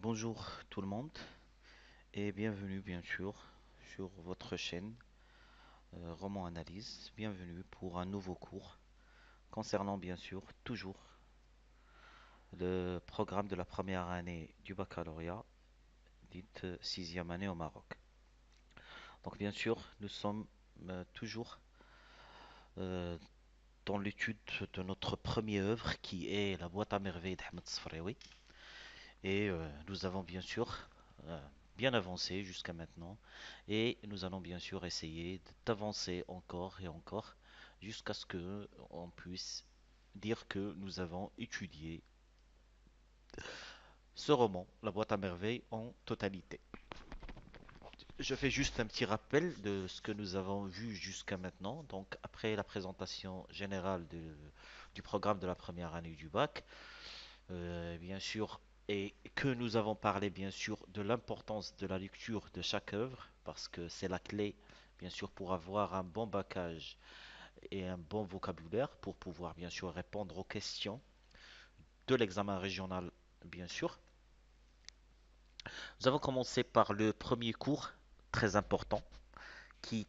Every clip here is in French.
Bonjour tout le monde et bienvenue bien sûr sur votre chaîne Roman Analyse. Bienvenue pour un nouveau cours concernant bien sûr toujours le programme de la première année du baccalauréat, dite sixième année au Maroc. Donc bien sûr, nous sommes toujours euh, dans l'étude de notre première œuvre qui est la boîte à merveilles d'Ahmed Sfraoui. Et nous avons bien sûr euh, bien avancé jusqu'à maintenant. Et nous allons bien sûr essayer d'avancer encore et encore jusqu'à ce que on puisse dire que nous avons étudié ce roman, La boîte à merveilles, en totalité. Je fais juste un petit rappel de ce que nous avons vu jusqu'à maintenant. Donc, après la présentation générale du programme de la première année du bac, bien sûr, et que nous avons parlé bien sûr de l'importance de la lecture de chaque œuvre, parce que c'est la clé, bien sûr, pour avoir un bon baccage et un bon vocabulaire, pour pouvoir bien sûr répondre aux questions de l'examen régional, bien sûr. Nous avons commencé par le premier cours, très important, qui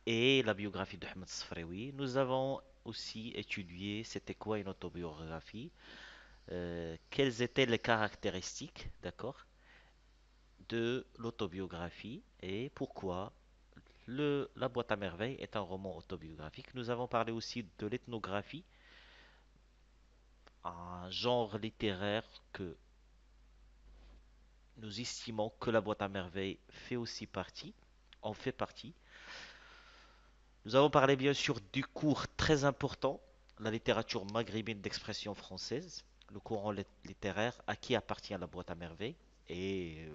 est la biographie de Ahmed Sfraoui. Nous avons aussi étudié c'était quoi une autobiographie, quelles étaient les caractéristiques, d'accord, de l'autobiographie et pourquoi La boîte à merveilles est un roman autobiographique. Nous avons parlé aussi de l'ethnographie, un genre littéraire que nous estimons que la boîte à merveilles fait aussi partie, en fait partie. Nous avons parlé bien sûr du cours très important, la littérature maghrébine d'expression française, le courant littéraire à qui appartient la boîte à merveilles et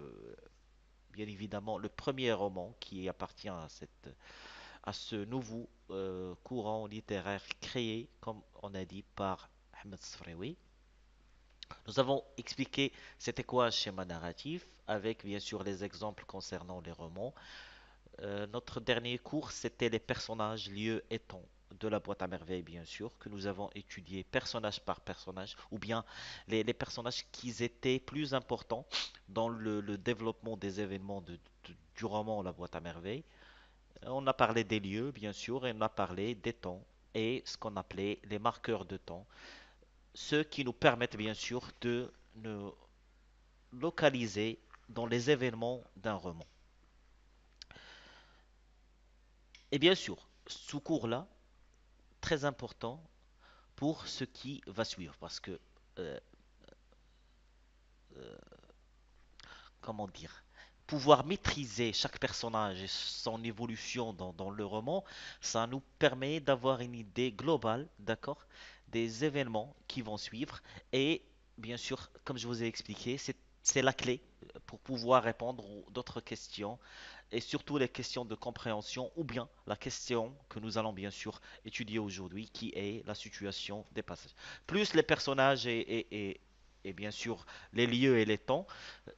bien évidemment le premier roman qui appartient à ce nouveau courant littéraire créé, comme on a dit, par Ahmed Sfraoui. Nous avons expliqué c'était quoi un schéma narratif, avec bien sûr les exemples concernant les romans. Notre dernier cours, c'était les personnages, lieux et temps de la boîte à merveilles, bien sûr, que nous avons étudié personnage par personnage, ou bien les personnages qui étaient plus importants dans le développement des événements du roman La boîte à merveilles. On a parlé des lieux, bien sûr, et on a parlé des temps et ce qu'on appelait les marqueurs de temps, ceux qui nous permettent, bien sûr, de nous localiser dans les événements d'un roman. Et bien sûr, ce cours-là, très important pour ce qui va suivre, parce que, euh, euh, comment dire, pouvoir maîtriser chaque personnage et son évolution dans le roman, ça nous permet d'avoir une idée globale, d'accord, des événements qui vont suivre. Et bien sûr, comme je vous ai expliqué, c'est la clé pour pouvoir répondre aux d'autres questions et surtout les questions de compréhension ou bien la question que nous allons bien sûr étudier aujourd'hui qui est la situation des passages. Plus les personnages et bien sûr les lieux et les temps,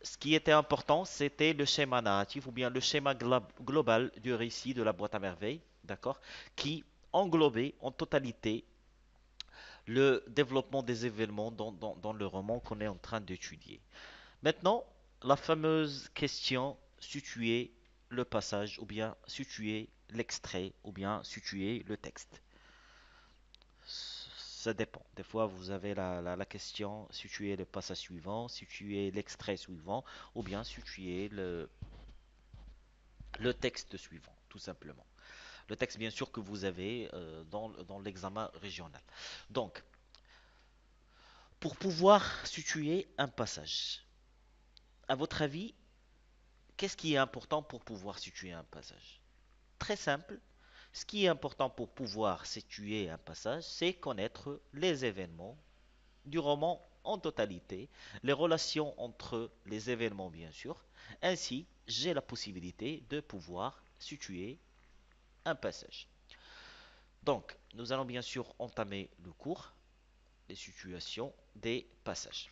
ce qui était important, c'était le schéma narratif ou bien le schéma global du récit de la boîte à merveilles, d'accord, qui englobait en totalité le développement des événements dans le roman qu'on est en train d'étudier. Maintenant, la fameuse question situer le passage ou bien situer l'extrait ou bien situer le texte. Ça dépend. Des fois, vous avez la question situer le passage suivant, situer l'extrait suivant ou bien situer le texte suivant, tout simplement. Le texte, bien sûr, que vous avez dans l'examen régional. Donc, pour pouvoir situer un passage, à votre avis, qu'est-ce qui est important pour pouvoir situer un passage? Très simple. Ce qui est important pour pouvoir situer un passage, c'est connaître les événements du roman en totalité, les relations entre les événements bien sûr. Ainsi, j'ai la possibilité de pouvoir situer un passage. Donc, nous allons bien sûr entamer le cours, les situations des passages.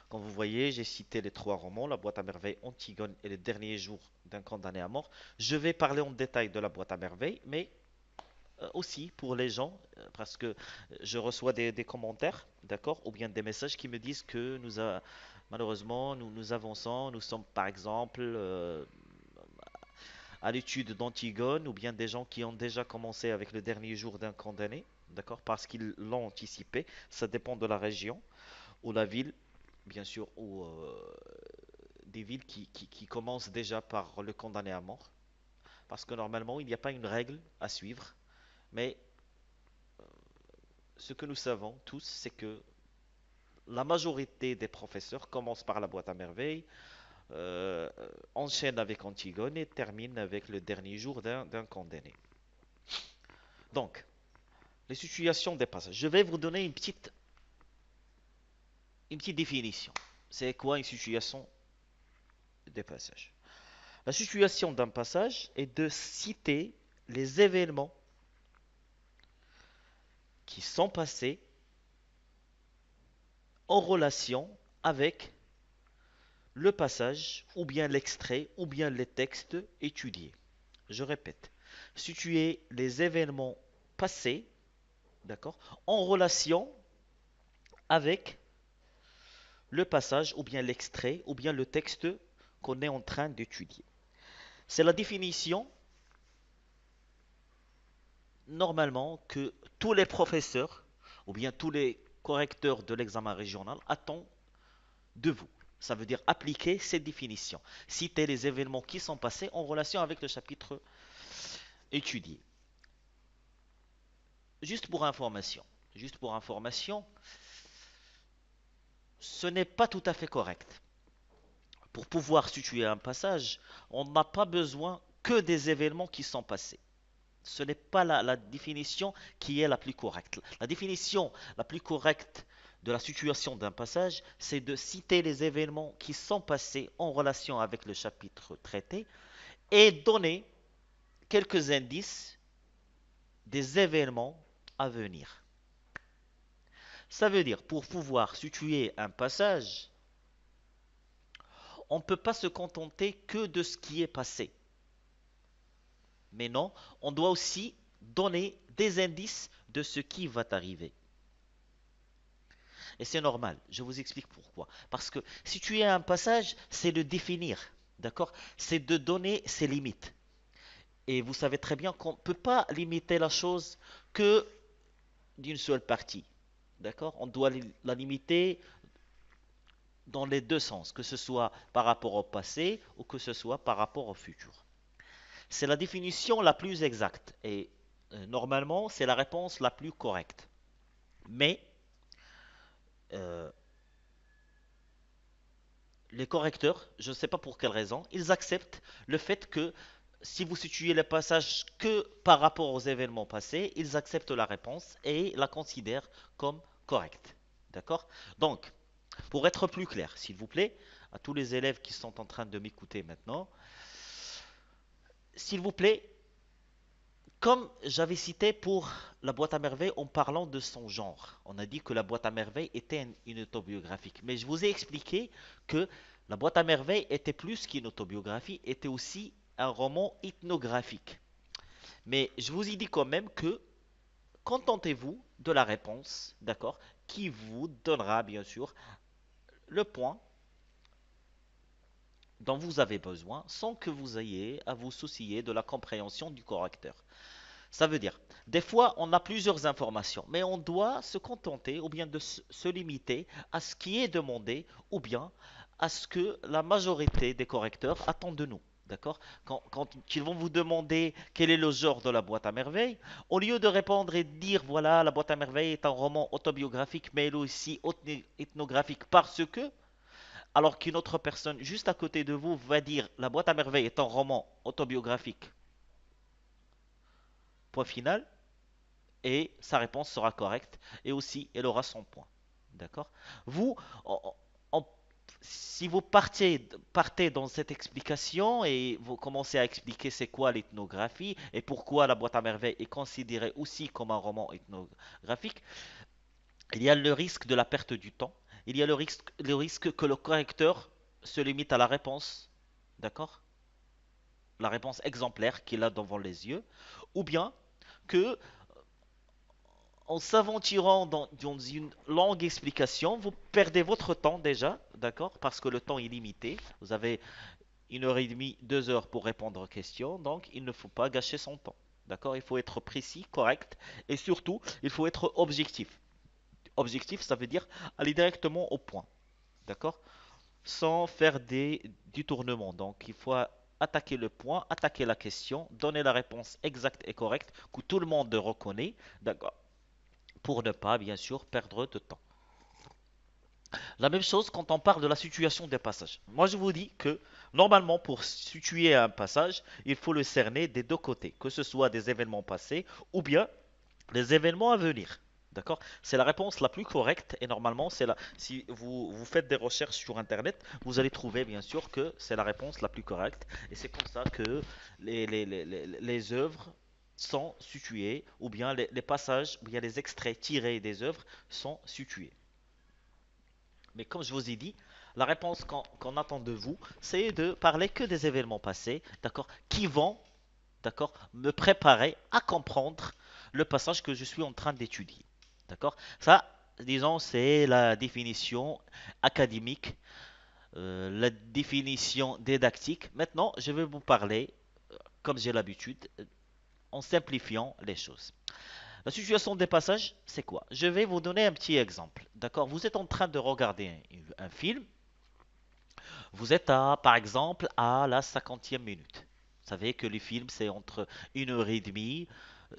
Comme vous voyez, j'ai cité les trois romans, La boîte à merveilles, Antigone et Les derniers jours d'un condamné à mort. Je vais parler en détail de La boîte à merveilles, mais aussi pour les gens, parce que je reçois des commentaires, d'accord, ou bien des messages qui me disent que Malheureusement, nous avançons, nous sommes par exemple à l'étude d'Antigone ou bien des gens qui ont déjà commencé avec le dernier jour d'un condamné, d'accord, parce qu'ils l'ont anticipé. Ça dépend de la région ou la ville, bien sûr, ou des villes qui commencent déjà par le condamné à mort. Parce que normalement, il n'y a pas une règle à suivre, mais ce que nous savons tous, c'est que la majorité des professeurs commencent par la boîte à merveilles, euh, enchaînent avec Antigone et terminent avec le dernier jour d'un condamné. Donc, les situations des passages. Je vais vous donner une petite définition. C'est quoi une situation des passages? La situation d'un passage est de citer les événements qui sont passés en relation avec le passage, ou bien l'extrait, ou bien les textes étudiés. Je répète, situer les événements passés, d'accord, en relation avec le passage, ou bien l'extrait, ou bien le texte qu'on est en train d'étudier. C'est la définition, normalement, que tous les professeurs, ou bien tous les correcteurs de l'examen régional attendent de vous. Ça veut dire appliquer cette définition. Citer les événements qui sont passés en relation avec le chapitre étudié. Juste pour information, juste pour information, ce n'est pas tout à fait correct. Pour pouvoir situer un passage, on n'a pas besoin que des événements qui sont passés. Ce n'est pas la définition qui est la plus correcte. La définition la plus correcte de la situation d'un passage, c'est de citer les événements qui sont passés en relation avec le chapitre traité et donner quelques indices des événements à venir. Ça veut dire, pour pouvoir situer un passage, on ne peut pas se contenter que de ce qui est passé. Mais non, on doit aussi donner des indices de ce qui va arriver. Et c'est normal, je vous explique pourquoi. Parce que situer un passage, c'est le définir, d'accord? C'est de donner ses limites. Et vous savez très bien qu'on ne peut pas limiter la chose que d'une seule partie, d'accord? On doit la limiter dans les deux sens, que ce soit par rapport au passé ou que ce soit par rapport au futur. C'est la définition la plus exacte et normalement c'est la réponse la plus correcte. Mais euh, les correcteurs, je ne sais pas pour quelle raison, ils acceptent le fait que si vous situez le passage que par rapport aux événements passés, ils acceptent la réponse et la considèrent comme correcte. D'accord? Donc, pour être plus clair, s'il vous plaît, à tous les élèves qui sont en train de m'écouter maintenant, s'il vous plaît, comme j'avais cité pour la boîte à merveilles en parlant de son genre, on a dit que la boîte à merveilles était une autobiographique. Mais je vous ai expliqué que la boîte à merveilles était plus qu'une autobiographie, était aussi un roman ethnographique. Mais je vous ai dit quand même que contentez-vous de la réponse, d'accord, qui vous donnera bien sûr le point dont vous avez besoin sans que vous ayez à vous soucier de la compréhension du correcteur. Ça veut dire, des fois, on a plusieurs informations, mais on doit se contenter ou bien de se limiter à ce qui est demandé ou bien à ce que la majorité des correcteurs attendent de nous. D'accord? Quand ils vont vous demander quel est le genre de la boîte à merveilles, au lieu de répondre et de dire voilà, la boîte à merveilles est un roman autobiographique, mais elle est aussi ethnographique parce que, alors qu'une autre personne juste à côté de vous va dire la boîte à merveilles est un roman autobiographique, point final, et sa réponse sera correcte et aussi elle aura son point. D'accord? Vous, en- en- si vous partez dans cette explication et vous commencez à expliquer c'est quoi l'ethnographie et pourquoi la boîte à merveilles est considérée aussi comme un roman ethnographique, il y a le risque de la perte du temps. Il y a le risque que le correcteur se limite à la réponse, d'accord? La réponse exemplaire qu'il a devant les yeux, ou bien que en s'aventurant dans une longue explication, vous perdez votre temps déjà d'accord? Parce que le temps est limité. Vous avez 1 heure et demie, 2 heures pour répondre aux questions, donc il ne faut pas gâcher son temps. D'accord? Il faut être précis, correct, et surtout, il faut être objectif. Objectif, ça veut dire aller directement au point. D'accord? Sans faire des détournements. Donc, il faut attaquer le point, attaquer la question, donner la réponse exacte et correcte que tout le monde reconnaît. D'accord? Pour ne pas, bien sûr, perdre de temps. La même chose quand on parle de la situation des passages. Moi, je vous dis que normalement, pour situer un passage, il faut le cerner des deux côtés, que ce soit des événements passés ou bien des événements à venir. D'accord? C'est la réponse la plus correcte et normalement, si vous faites des recherches sur Internet, vous allez trouver bien sûr que c'est la réponse la plus correcte et c'est comme ça que les œuvres sont situées ou bien les passages ou bien les extraits tirés des œuvres sont situés. Mais comme je vous ai dit, la réponse qu'on attend de vous, c'est de parler que des événements passés, d'accord, qui vont, d'accord, me préparer à comprendre le passage que je suis en train d'étudier. D'accord? Ça, disons, c'est la définition académique, la définition didactique. Maintenant, je vais vous parler, comme j'ai l'habitude, en simplifiant les choses. La situation des passages, c'est quoi? Je vais vous donner un petit exemple. D'accord? Vous êtes en train de regarder un film. Vous êtes par exemple, à la 50e minute. Vous savez que les films, c'est entre 1 heure et demie,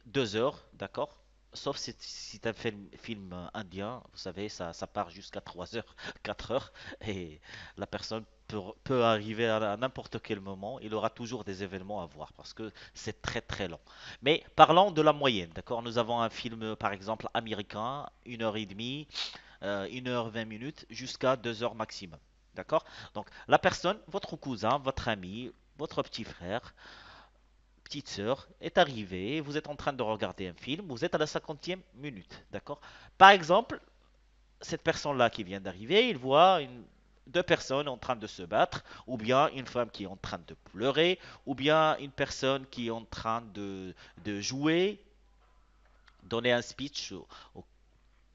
2 heures, d'accord? Sauf si c'est un film indien, vous savez, ça part jusqu'à 3 heures, 4 heures, et la personne peut arriver à n'importe quel moment, il aura toujours des événements à voir, parce que c'est très très long. Mais parlons de la moyenne, d'accord? Nous avons un film, par exemple, américain, 1 heure et demie, 1 heure 20 minutes, jusqu'à 2 heures maximum. D'accord? Donc, la personne, votre cousin, votre ami, votre petit frère, petite sœur, est arrivé, vous êtes en train de regarder un film, vous êtes à la 50e minute. D'accord? Par exemple, cette personne-là qui vient d'arriver, il voit deux personnes en train de se battre, ou bien une femme qui est en train de pleurer, ou bien une personne qui est en train de jouer, donner un speech, ou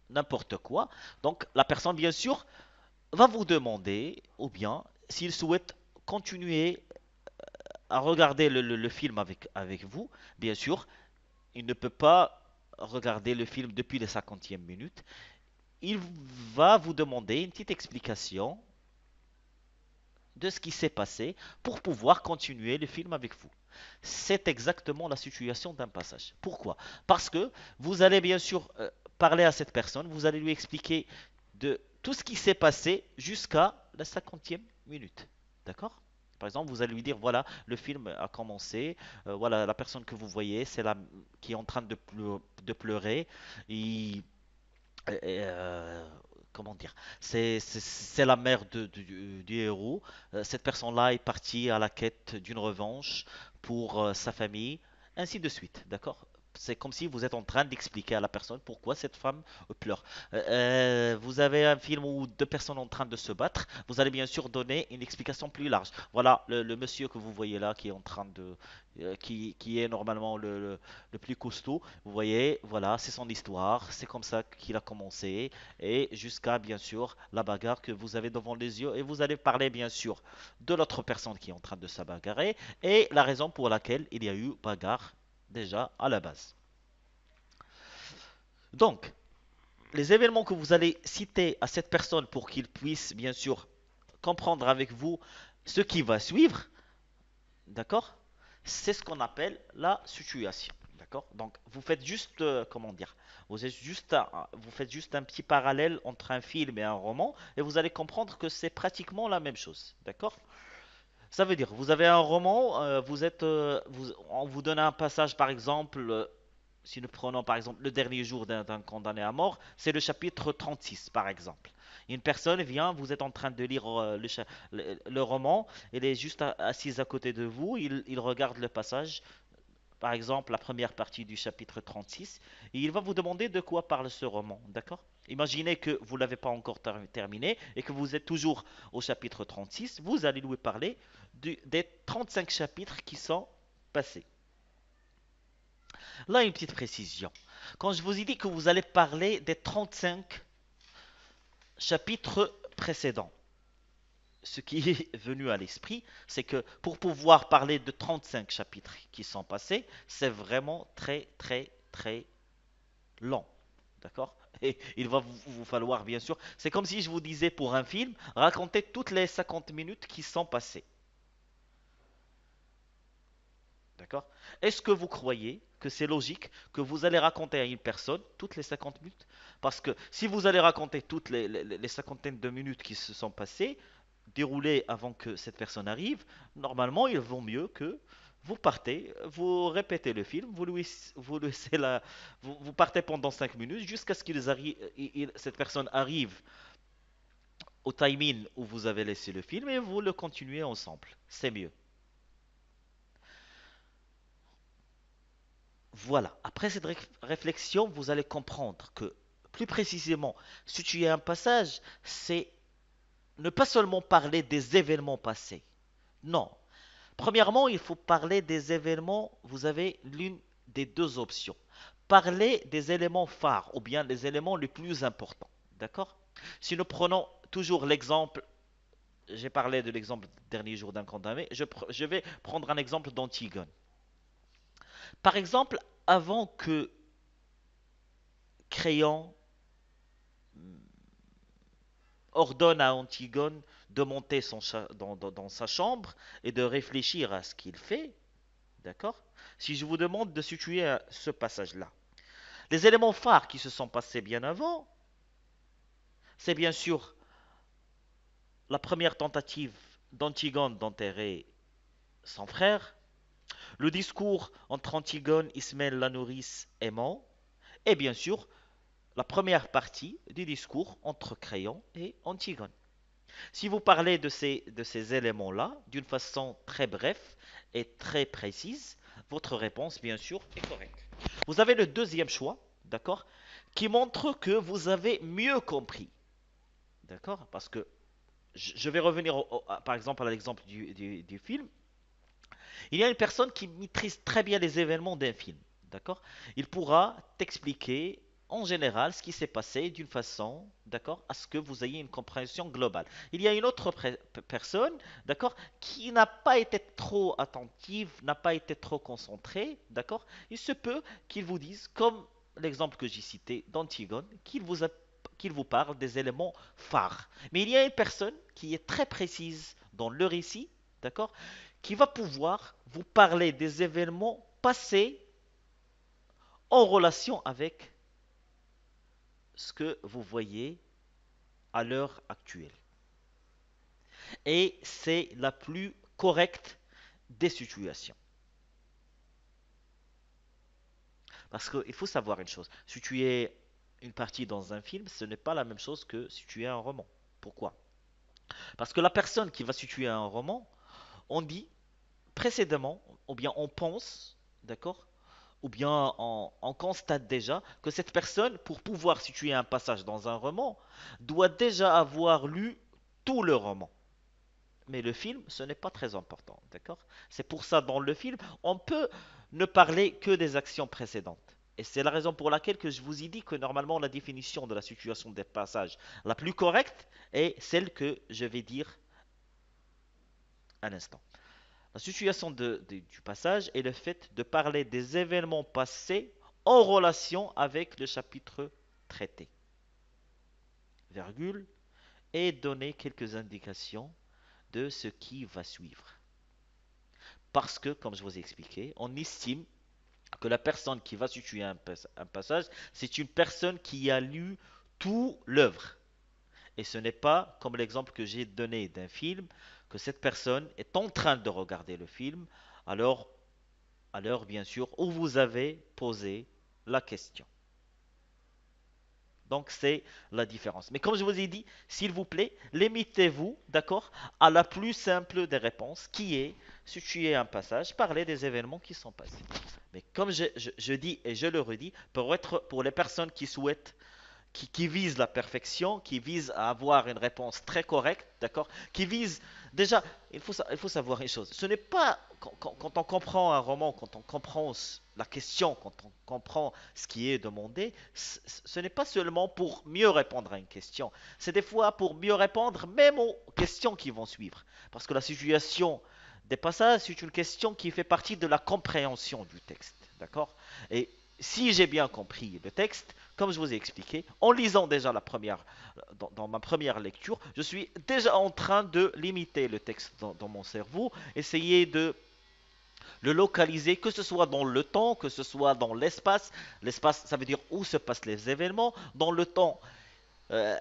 n'importe quoi. Donc, la personne, bien sûr, va vous demander, ou bien, s'il souhaite continuer à regarder le film avec vous, bien sûr, il ne peut pas regarder le film depuis les 50e minute. Il va vous demander une petite explication de ce qui s'est passé pour pouvoir continuer le film avec vous. C'est exactement la situation d'un passage. Pourquoi? Parce que vous allez bien sûr parler à cette personne, vous allez lui expliquer de tout ce qui s'est passé jusqu'à la 50e minute. D'accord? Par exemple, vous allez lui dire, voilà, le film a commencé, voilà, la personne que vous voyez, c'est la qui est en train de pleurer. Il, comment dire, c'est la mère du héros. Cette personne-là est partie à la quête d'une revanche pour sa famille, ainsi de suite, d'accord? C'est comme si vous êtes en train d'expliquer à la personne pourquoi cette femme pleure. Vous avez un film où deux personnes sont en train de se battre. Vous allez bien sûr donner une explication plus large. Voilà, le monsieur que vous voyez là qui est en train qui est normalement le plus costaud. Vous voyez, voilà, c'est son histoire. C'est comme ça qu'il a commencé et jusqu'à bien sûr la bagarre que vous avez devant les yeux et vous allez parler bien sûr de l'autre personne qui est en train de se bagarrer et la raison pour laquelle il y a eu bagarre déjà à la base. Donc, les événements que vous allez citer à cette personne pour qu'il puisse bien sûr comprendre avec vous ce qui va suivre, d'accord? C'est ce qu'on appelle la situation. D'accord? Donc, vous faites juste, comment dire, vous faites juste un petit parallèle entre un film et un roman, et vous allez comprendre que c'est pratiquement la même chose. D'accord? Ça veut dire, vous avez un roman, on vous donne un passage, par exemple, si nous prenons par exemple le dernier jour d'un condamné à mort, c'est le chapitre 36, par exemple. Une personne vient, vous êtes en train de lire le roman, elle est juste assise à côté de vous, il regarde le passage, par exemple la première partie du chapitre 36, et il va vous demander de quoi parle ce roman, d'accord? Imaginez que vous ne l'avez pas encore terminé et que vous êtes toujours au chapitre 36, vous allez lui parler des 35 chapitres qui sont passés. Là, une petite précision. Quand je vous ai dit que vous allez parler des 35 chapitres précédents, ce qui est venu à l'esprit, c'est que pour pouvoir parler de 35 chapitres qui sont passés, c'est vraiment très très très lent. D'accord? Et il va vous falloir, bien sûr, c'est comme si je vous disais pour un film, raconter toutes les 50 minutes qui sont passées. D'accord? Est-ce que vous croyez que c'est logique que vous allez raconter à une personne toutes les 50 minutes? Parce que si vous allez raconter toutes les cinquantaines de minutes qui se sont passées, déroulées avant que cette personne arrive, normalement, il vaut mieux que vous partez, vous répétez le film, vous laissez vous partez pendant 5 minutes jusqu'à ce cette personne arrive au timing où vous avez laissé le film et vous le continuez ensemble. C'est mieux. Voilà. Après cette réflexion, vous allez comprendre que, plus précisément, situer un passage, c'est ne pas seulement parler des événements passés. Non. Premièrement, il faut parler des événements. Vous avez l'une des deux options. Parler des éléments phares ou bien les éléments les plus importants. D'accord? Si nous prenons toujours l'exemple, j'ai parlé de l'exemple dernier jour d'un condamné, je vais prendre un exemple d'Antigone. Par exemple, avant que Créon ordonne à Antigone de monter dans sa chambre et de réfléchir à ce qu'il fait, d'accord? Si je vous demande de situer ce passage-là, les éléments phares qui se sont passés bien avant, c'est bien sûr la première tentative d'Antigone d'enterrer son frère, le discours entre Antigone, Ismène la nourrice et Mon, et bien sûr la première partie du discours entre Créon et Antigone. Si vous parlez de ces éléments-là d'une façon très brève et très précise, votre réponse, bien sûr, est correcte. Vous avez le deuxième choix, d'accord, qui montre que vous avez mieux compris, d'accord, parce que je vais revenir, par exemple, à l'exemple du film. Il y a une personne qui maîtrise très bien les événements d'un film, d'accord? Il pourra t'expliquer en général ce qui s'est passé d'une façon, d'accord, à ce que vous ayez une compréhension globale. Il y a une autre personne, d'accord, qui n'a pas été trop attentive, n'a pas été trop concentrée, d'accord? Il se peut qu'il vous dise, comme l'exemple que j'ai cité d'Antigone, qu'il vous parle des éléments phares. Mais il y a une personne qui est très précise dans le récit, d'accord, qui va pouvoir vous parler des événements passés en relation avec ce que vous voyez à l'heure actuelle. Et c'est la plus correcte des situations. Parce qu'il faut savoir une chose, si tu es une partie dans un film, ce n'est pas la même chose que si tu es un roman. Pourquoi? Parce que la personne qui va situer un roman, on dit précédemment, ou bien on pense, d'accord, ou bien on constate déjà que cette personne, pour pouvoir situer un passage dans un roman, doit déjà avoir lu tout le roman. Mais le film, ce n'est pas très important, d'accord? C'est pour ça, dans le film, on peut ne parler que des actions précédentes. Et c'est la raison pour laquelle que je vous ai dit que normalement la définition de la situation des passages la plus correcte est celle que je vais dire à l'instant. La situation du passage est le fait de parler des événements passés en relation avec le chapitre traité, virgule, et donner quelques indications de ce qui va suivre. Parce que, comme je vous ai expliqué, on estime que la personne qui va situer un passage, c'est une personne qui a lu tout l'œuvre. Et ce n'est pas, comme l'exemple que j'ai donné d'un film, que cette personne est en train de regarder le film, alors à l'heure bien sûr où vous avez posé la question. Donc c'est la différence. Mais comme je vous ai dit, s'il vous plaît, limitez-vous, d'accord, à la plus simple des réponses, qui est situer un passage, parler des événements qui sont passés. Mais comme je dis et je le redis, pour les personnes qui souhaitent qui vise la perfection, qui vise à avoir une réponse très correcte, d'accord? Qui vise déjà, il faut savoir une chose. Ce n'est pas quand on comprend un roman, quand on comprend la question, quand on comprend ce qui est demandé, ce n'est pas seulement pour mieux répondre à une question. C'est des fois pour mieux répondre même aux questions qui vont suivre. Parce que la situation des passages, c'est une question qui fait partie de la compréhension du texte, d'accord? Et si j'ai bien compris le texte, comme je vous ai expliqué, en lisant déjà dans ma première lecture, je suis déjà en train de limiter le texte dans mon cerveau, essayer de le localiser, que ce soit dans le temps, que ce soit dans l'espace. L'espace, ça veut dire où se passent les événements. Dans le temps, euh,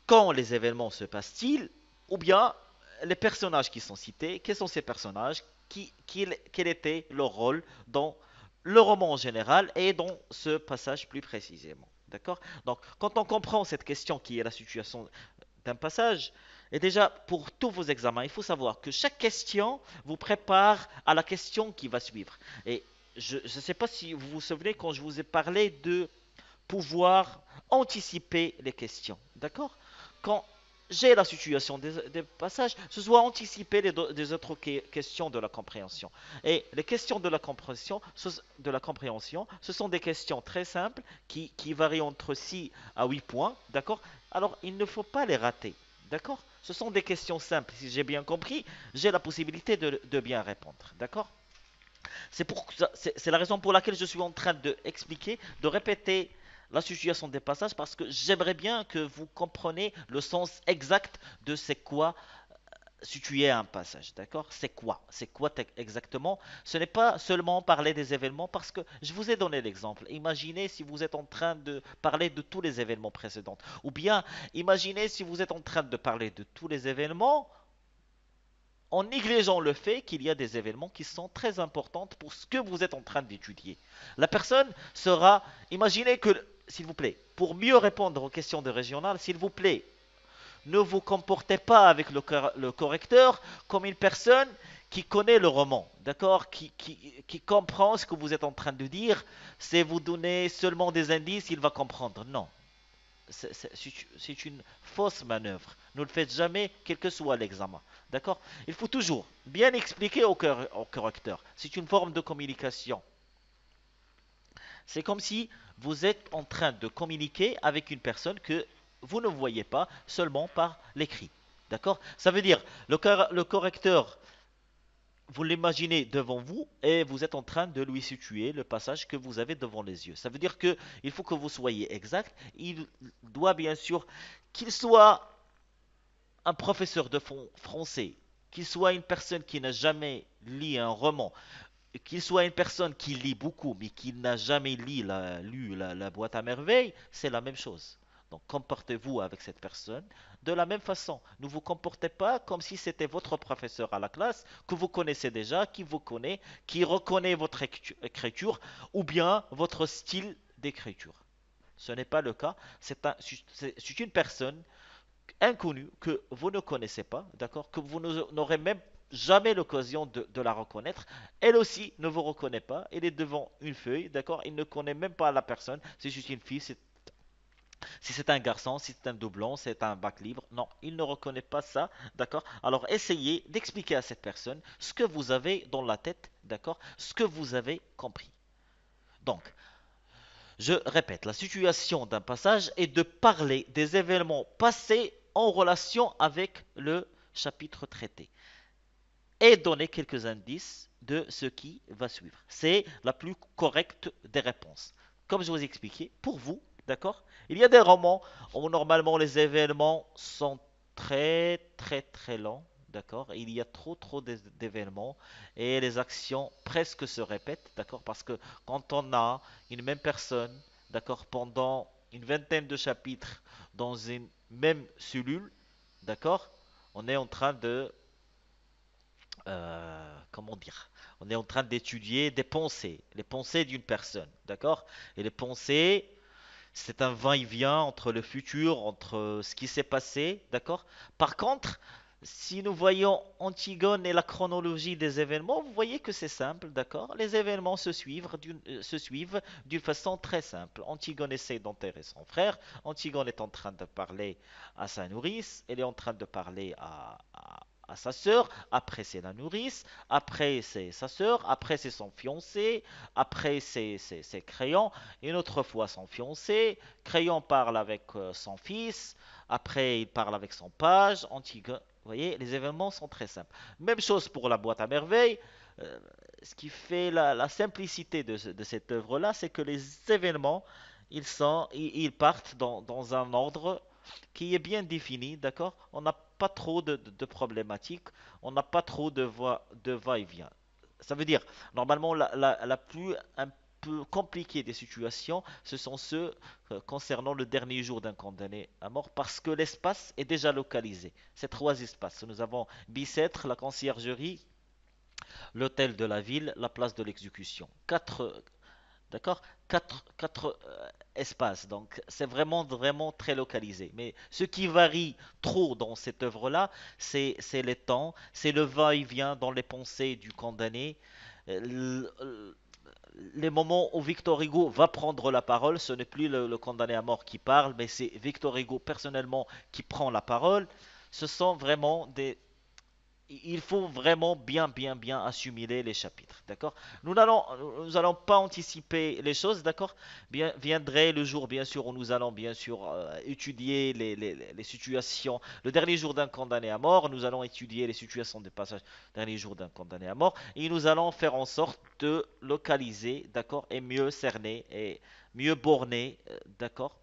quand les événements se passent-ils, ou bien les personnages qui sont cités, quels sont ces personnages, quel était leur rôle dans le roman en général et dans ce passage plus précisément. D'accord? Donc, quand on comprend cette question qui est la situation d'un passage, et déjà pour tous vos examens, il faut savoir que chaque question vous prépare à la question qui va suivre. Et je ne sais pas si vous vous souvenez quand je vous ai parlé de pouvoir anticiper les questions. D'accord? Quand j'ai la situation des passages, ce soit anticiper des autres questions de la compréhension. Et les questions de la compréhension, ce sont des questions très simples qui varient entre 6 à 8 points. D'accord? Alors, il ne faut pas les rater. D'accord? Ce sont des questions simples. Si j'ai bien compris, j'ai la possibilité de bien répondre. D'accord? C'est la raison pour laquelle je suis en train d'expliquer, de répéter la situation des passages parce que j'aimerais bien que vous compreniez le sens exact de c'est quoi situer un passage, d'accord? C'est quoi exactement? Ce n'est pas seulement parler des événements parce que je vous ai donné l'exemple. Imaginez si vous êtes en train de parler de tous les événements précédents. Ou bien, imaginez si vous êtes en train de parler de tous les événements en négligeant le fait qu'il y a des événements qui sont très importants pour ce que vous êtes en train d'étudier. La personne sera, imaginez que, s'il vous plaît, pour mieux répondre aux questions de régional, s'il vous plaît, ne vous comportez pas avec le correcteur comme une personne qui connaît le roman, d'accord, qui comprend ce que vous êtes en train de dire, c'est vous donner seulement des indices, il va comprendre. Non, c'est une fausse manœuvre. Ne le faites jamais, quel que soit l'examen. D'accord? Il faut toujours bien expliquer au correcteur. C'est une forme de communication. C'est comme si vous êtes en train de communiquer avec une personne que vous ne voyez pas seulement par l'écrit. D'accord? Ça veut dire, le correcteur, vous l'imaginez devant vous et vous êtes en train de lui situer le passage que vous avez devant les yeux. Ça veut dire que il faut que vous soyez exact. Il doit bien sûr qu'il soit un professeur de français, qu'il soit une personne qui n'a jamais lu un roman, qu'il soit une personne qui lit beaucoup mais qui n'a jamais lu la boîte à merveilles, c'est la même chose. Donc comportez-vous avec cette personne de la même façon. Ne vous comportez pas comme si c'était votre professeur à la classe, que vous connaissez déjà, qui vous connaît, qui reconnaît votre écriture ou bien votre style d'écriture. Ce n'est pas le cas. C'est une personne inconnue que vous ne connaissez pas, d'accord, que vous n'aurez même jamais l'occasion de la reconnaître. Elle aussi ne vous reconnaît pas. Elle est devant une feuille, d'accord. Il ne connaît même pas la personne. C'est juste une fille. Si c'est un garçon, si c'est un doublon, c'est un bac libre. Non, il ne reconnaît pas ça, d'accord. Alors essayez d'expliquer à cette personne ce que vous avez dans la tête, d'accord, ce que vous avez compris. Donc, je répète, la situation d'un passage est de parler des événements passés en relation avec le chapitre traité et donner quelques indices de ce qui va suivre. C'est la plus correcte des réponses. Comme je vous ai expliqué, pour vous, d'accord, il y a des romans où normalement les événements sont très très très lents, d'accord, il y a trop d'événements et les actions presque se répètent, d'accord, parce que quand on a une même personne, d'accord, pendant une vingtaine de chapitres dans une même cellule, d'accord, on est en train de comment dire, on est en train d'étudier des pensées, les pensées d'une personne, d'accord? Et les pensées, c'est un va-et-vient entre le futur, entre ce qui s'est passé, d'accord? Par contre, Si nous voyons Antigone et la chronologie des événements, vous voyez que c'est simple, d'accord? Les événements se suivent d'une façon très simple. Antigone essaie d'enterrer son frère. Antigone est en train de parler à sa nourrice. Elle est en train de parler à sa sœur. Après, c'est la nourrice. Après, c'est sa sœur. Après, c'est son fiancé. Après, c'est Créon. Une autre fois, son fiancé. Créon parle avec son fils. Après, il parle avec son page. Antigone. Vous voyez, les événements sont très simples. Même chose pour la boîte à merveilles. Euh, Ce qui fait la simplicité de cette œuvre-là, c'est que les événements, ils partent dans un ordre qui est bien défini, d'accord? On n'a pas trop de problématiques, on n'a pas trop de va-et-vient. Ça veut dire, normalement, la plus un peu compliquée des situations, ce sont ceux concernant le dernier jour d'un condamné à mort, parce que l'espace est déjà localisé. C'est trois espaces. Nous avons Bicêtre, la conciergerie, l'hôtel de la ville, la place de l'exécution. D'accord? Quatre espaces. Donc, c'est vraiment très localisé. Mais ce qui varie trop dans cette œuvre-là, c'est les temps, c'est le va-et-vient dans les pensées du condamné. Les moments où Victor Hugo va prendre la parole, ce n'est plus le condamné à mort qui parle, mais c'est Victor Hugo personnellement qui prend la parole. Ce sont vraiment des, il faut vraiment bien assimiler les chapitres, d'accord? Nous allons pas anticiper les choses, d'accord? Bien, viendrait le jour, bien sûr, où nous allons, bien sûr, étudier les situations. Le dernier jour d'un condamné à mort, nous allons étudier les situations de passage. Dernier jour d'un condamné à mort, et nous allons faire en sorte de localiser, d'accord? Et mieux cerner et mieux borner, d'accord?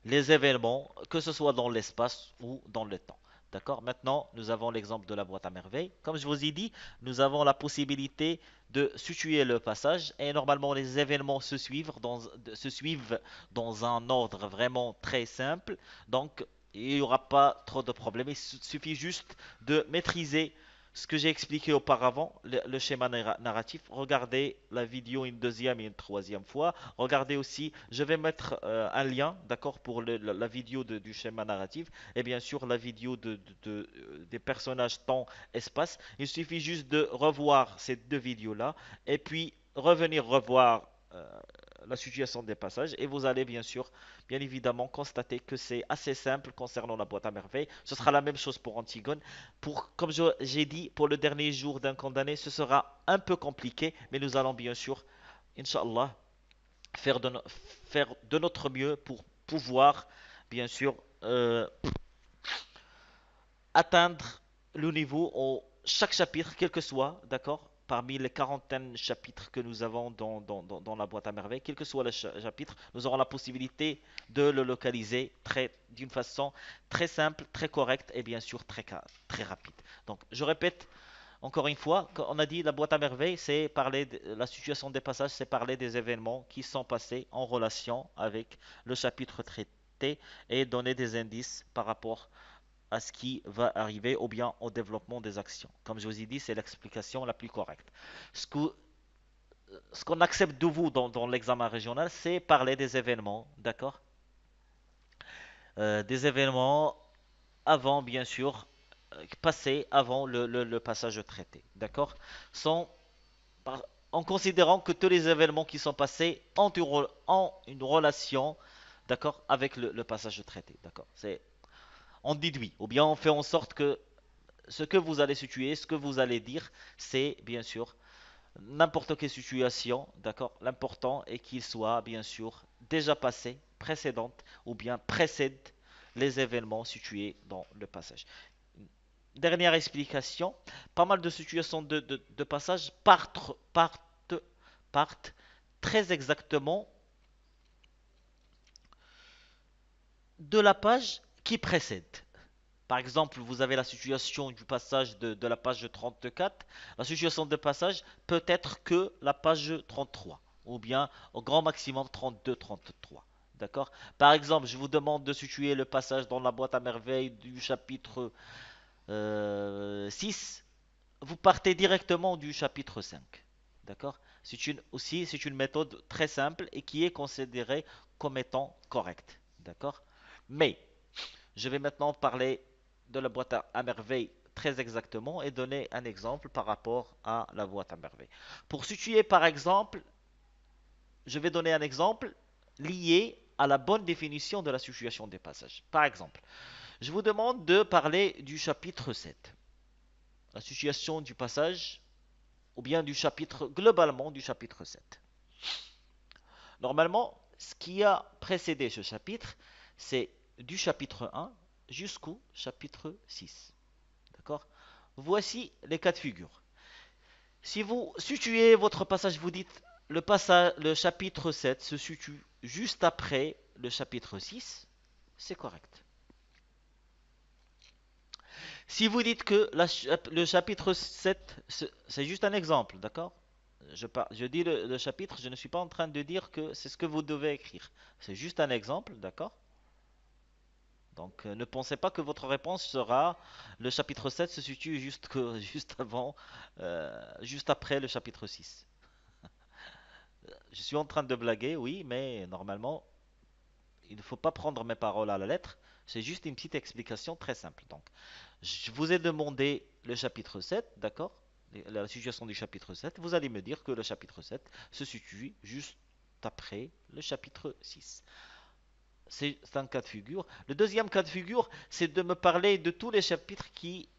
Les événements, que ce soit dans l'espace ou dans le temps. D'accord? Maintenant, nous avons l'exemple de la boîte à merveilles. Comme je vous ai dit, nous avons la possibilité de situer le passage et normalement les événements se suivent dans un ordre vraiment très simple. Donc, il n'y aura pas trop de problèmes. Il suffit juste de maîtriser ce que j'ai expliqué auparavant, le schéma narratif. Regardez la vidéo une deuxième et une troisième fois. Regardez aussi, je vais mettre un lien, d'accord, pour la vidéo du schéma narratif et bien sûr la vidéo des personnages temps-espace. Il suffit juste de revoir ces deux vidéos-là et puis revenir revoir la situation des passages et vous allez bien évidemment constater que c'est assez simple concernant la boîte à merveilles. Ce sera la même chose pour Antigone. Comme j'ai dit, pour le dernier jour d'un condamné, ce sera un peu compliqué, mais nous allons bien sûr, Inch'Allah, faire de, no- faire de notre mieux pour pouvoir, bien sûr, atteindre le niveau au chaque chapitre, quel que soit, d'accord, parmi les quarantaines de chapitres que nous avons dans la boîte à merveilles, quel que soit le chapitre, nous aurons la possibilité de le localiser d'une façon très simple, très correcte et bien sûr très rapide. Donc, je répète, encore une fois, quand on a dit la boîte à merveilles, c'est parler de la situation des passages, c'est parler des événements qui sont passés en relation avec le chapitre traité et donner des indices par rapport à ce qui va arriver ou bien au développement des actions. Comme je vous ai dit, c'est l'explication la plus correcte. Ce que, ce qu'on accepte de vous dans l'examen régional, c'est parler des événements, d'accord? Des événements avant, bien sûr, passés avant le passage au traité, d'accord? Sans en considérant que tous les événements qui sont passés ont une relation, d'accord, avec le passage de traité, d'accord. On déduit, ou bien on fait en sorte que ce que vous allez situer, ce que vous allez dire, c'est bien sûr n'importe quelle situation, d'accord. L'important est qu'il soit bien sûr déjà passé, précédente, ou bien précède les événements situés dans le passage. Dernière explication, pas mal de situations de passage partent très exactement de la page qui précède. Par exemple, vous avez la situation du passage de la page 34. La situation de passage peut être que la page 33, ou bien au grand maximum 32-33. D'accord? Par exemple, je vous demande de situer le passage dans la boîte à merveilles du chapitre 6. Vous partez directement du chapitre 5. D'accord? C'est une méthode très simple et qui est considérée comme étant correcte. D'accord? Mais je vais maintenant parler. de la boîte à merveille très exactement et donner un exemple par rapport à la boîte à merveille. Pour situer par exemple, je vais donner un exemple lié à la bonne définition de la situation des passages. Par exemple, je vous demande de parler du chapitre 7, la situation du passage, ou bien du chapitre, globalement du chapitre 7. Normalement, ce qui a précédé ce chapitre, c'est du chapitre 1 jusqu'au chapitre 6. D'accord? Voici les cas de figure. Si vous situez votre passage, vous dites le chapitre 7 se situe juste après le chapitre 6, c'est correct. Si vous dites que le chapitre 7, c'est juste un exemple, d'accord? Je dis le chapitre, je ne suis pas en train de dire que c'est ce que vous devez écrire. C'est juste un exemple, d'accord? Donc ne pensez pas que votre réponse sera le chapitre 7 se situe juste avant, juste après le chapitre 6. Je suis en train de blaguer, oui, mais normalement, il ne faut pas prendre mes paroles à la lettre. C'est juste une petite explication très simple. Donc, je vous ai demandé le chapitre 7, d'accord? La situation du chapitre 7. Vous allez me dire que le chapitre 7 se situe juste après le chapitre 6. C'est un cas de figure. Le deuxième cas de figure, c'est de me parler de tous les chapitres qui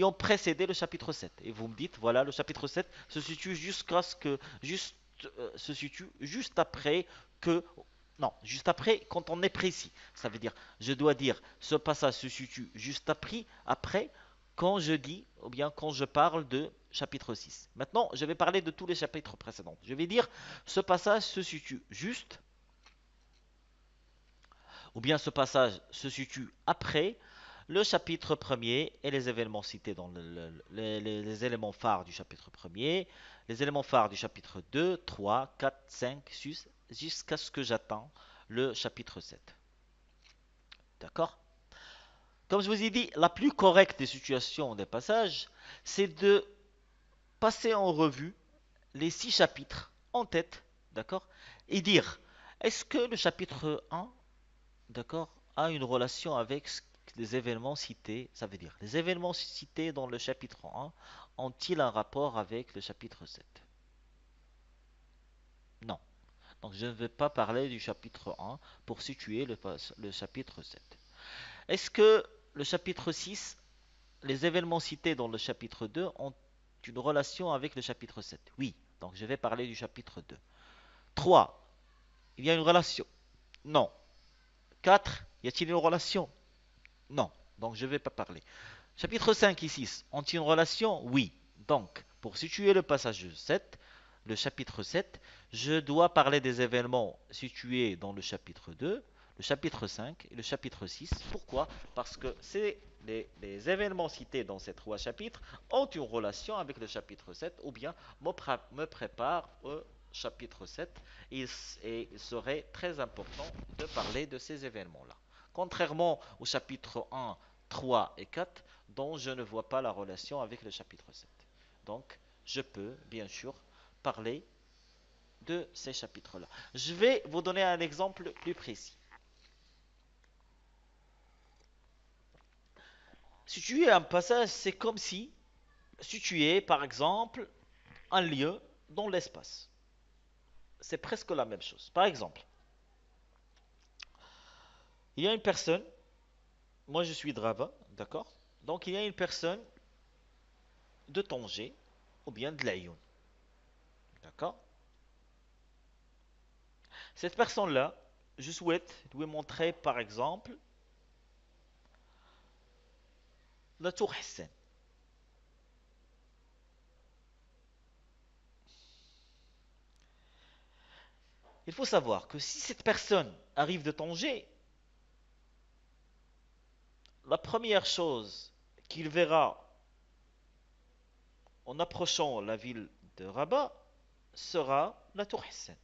ont précédé le chapitre 7. Et vous me dites, voilà, le chapitre 7 se situe jusqu'à ce que, juste, se situe juste après que, non, juste après quand on est précis. Ça veut dire, je dois dire, ce passage se situe juste après quand je dis, ou bien quand je parle de chapitre 6. Maintenant, je vais parler de tous les chapitres précédents. Je vais dire, ce passage se situe juste, ou bien ce passage se situe après le chapitre premier et les événements cités dans les éléments phares du chapitre premier, les éléments phares du chapitre 2, 3, 4, 5, 6, jusqu'à ce que j'attends le chapitre 7. D'accord? Comme je vous ai dit, la plus correcte des situations des passages, c'est de passer en revue les 6 chapitres en tête, d'accord? Et dire, est-ce que le chapitre 1, d'accord, a une relation avec les événements cités, ça veut dire, les événements cités dans le chapitre 1 ont-ils un rapport avec le chapitre 7? Non. Donc je ne vais pas parler du chapitre 1 pour situer le chapitre 7. Est-ce que le chapitre 6, les événements cités dans le chapitre 2 ont une relation avec le chapitre 7? Oui. Donc je vais parler du chapitre 2. 3. Il y a une relation? Non. 4. Y a-t-il une relation? Non. Donc je ne vais pas parler. Chapitre 5 et 6 ont-ils une relation? Oui. Donc, pour situer le passage 7, le chapitre 7, je dois parler des événements situés dans le chapitre 2, le chapitre 5 et le chapitre 6. Pourquoi? Parce que les événements cités dans ces 3 chapitres ont une relation avec le chapitre 7 ou bien me préparent au chapitre 7 et il serait très important de parler de ces événements-là. Contrairement au chapitre 1, 3 et 4, dont je ne vois pas la relation avec le chapitre 7. Donc, je peux, bien sûr, parler de ces chapitres-là. Je vais vous donner un exemple plus précis. Situer un passage, c'est comme si situer, par exemple, un lieu dans l'espace. C'est presque la même chose. Par exemple, il y a une personne, moi je suis Drava, d'accord? Donc il y a une personne de Tanger ou bien de l'Aïoun, d'accord? Cette personne-là, je souhaite lui montrer, par exemple, la tour Hassan. Il faut savoir que si cette personne arrive de Tanger, la première chose qu'il verra en approchant la ville de Rabat sera la tour Hassan.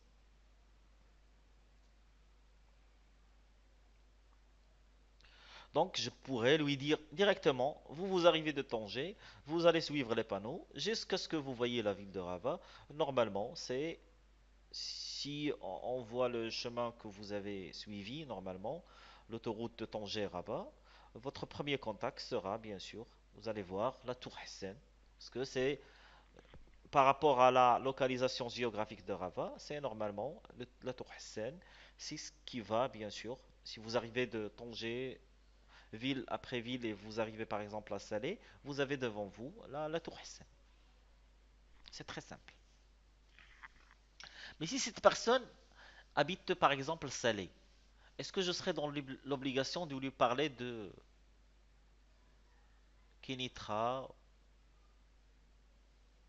Donc je pourrais lui dire directement, vous arrivez de Tanger, vous allez suivre les panneaux jusqu'à ce que vous voyez la ville de Rabat. Normalement, c'est si on voit le chemin que vous avez suivi, normalement, l'autoroute de Tanger-Rabat, votre premier contact sera, bien sûr, vous allez voir, la tour Hassan. Parce que c'est, par rapport à la localisation géographique de Rabat, c'est normalement la tour Hassan. C'est ce qui va, bien sûr, si vous arrivez de Tanger, ville après ville, et vous arrivez par exemple à Salé, vous avez devant vous la tour Hassan. C'est très simple. Mais si cette personne habite par exemple Salé, est-ce que je serai dans l'obligation de lui parler de Kenitra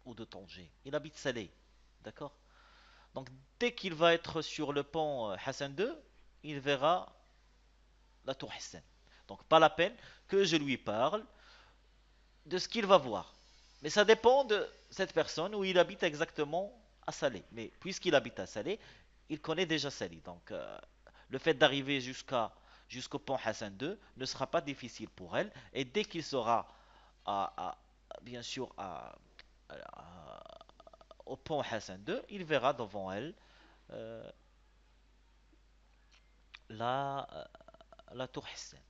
ou de Tanger? Il habite Salé, d'accord? Donc dès qu'il va être sur le pont Hassan II, il verra la tour Hassan. Donc pas la peine que je lui parle de ce qu'il va voir. Mais ça dépend de cette personne où il habite exactement à Salé. Mais puisqu'il habite à Salé, il connaît déjà Salé. Donc le fait d'arriver jusqu'au pont Hassan II ne sera pas difficile pour elle. Et dès qu'il sera bien sûr au pont Hassan II, il verra devant elle euh, la, euh, la tour Hassan.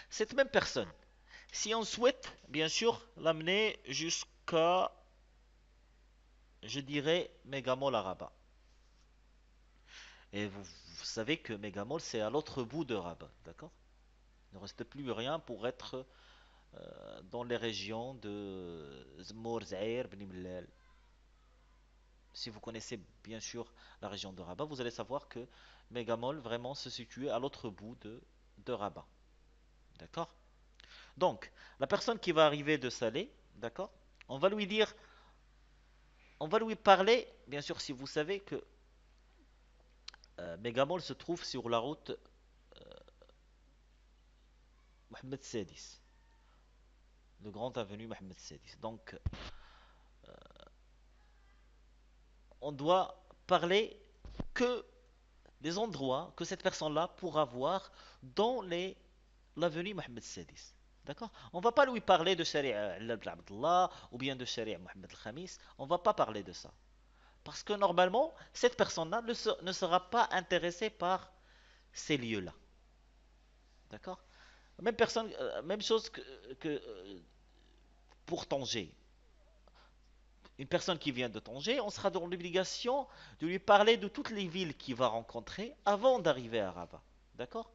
Cette même personne, si on souhaite bien sûr l'amener jusqu'à, je dirais, Megamall à Rabat. Et vous savez que Megamall c'est à l'autre bout de Rabat, d'accord? Il ne reste plus rien pour être dans les régions de Zmour, Zaïr, Bni Mellal. Si vous connaissez bien sûr la région de Rabat, vous allez savoir que Megamall vraiment se situe à l'autre bout de Rabat. D'accord? Donc, la personne qui va arriver de Salé, d'accord? On va lui dire, on va lui parler, bien sûr, si vous savez que Megamall se trouve sur la route Mohamed Sedis, le grand avenue Mohamed Sedis. Donc, on doit parler que des endroits que cette personne-là pourra voir dans l'avenue Mohamed Sedis. D'accord? On ne va pas lui parler de Sharia Abdullah ou bien de Sharia Mohamed Al-Khamis. On ne va pas parler de ça. Parce que normalement, cette personne-là ne sera pas intéressée par ces lieux-là. D'accord? Même chose que pour Tanger. Une personne qui vient de Tanger, on sera dans l'obligation de lui parler de toutes les villes qu'il va rencontrer avant d'arriver à Rabat. D'accord?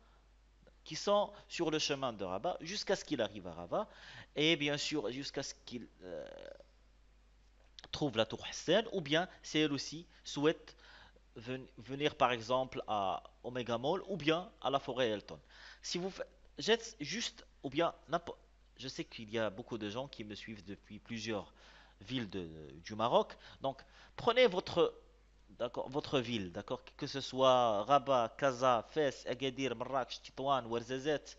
Qui sont sur le chemin de Rabat jusqu'à ce qu'il arrive à Rabat. Et bien sûr, jusqu'à ce qu'il trouve la tour Hassan. Ou bien, si elle aussi souhaite venir par exemple à Omega Mall ou bien à la forêt Elton. Si vous faites juste, ou bien je sais qu'il y a beaucoup de gens qui me suivent depuis plusieurs villes du Maroc. Donc, prenez votre ville, d'accord, que ce soit Rabat, Casa, Fès, Agadir, Marrakech, Tétouan, Ouarzazate,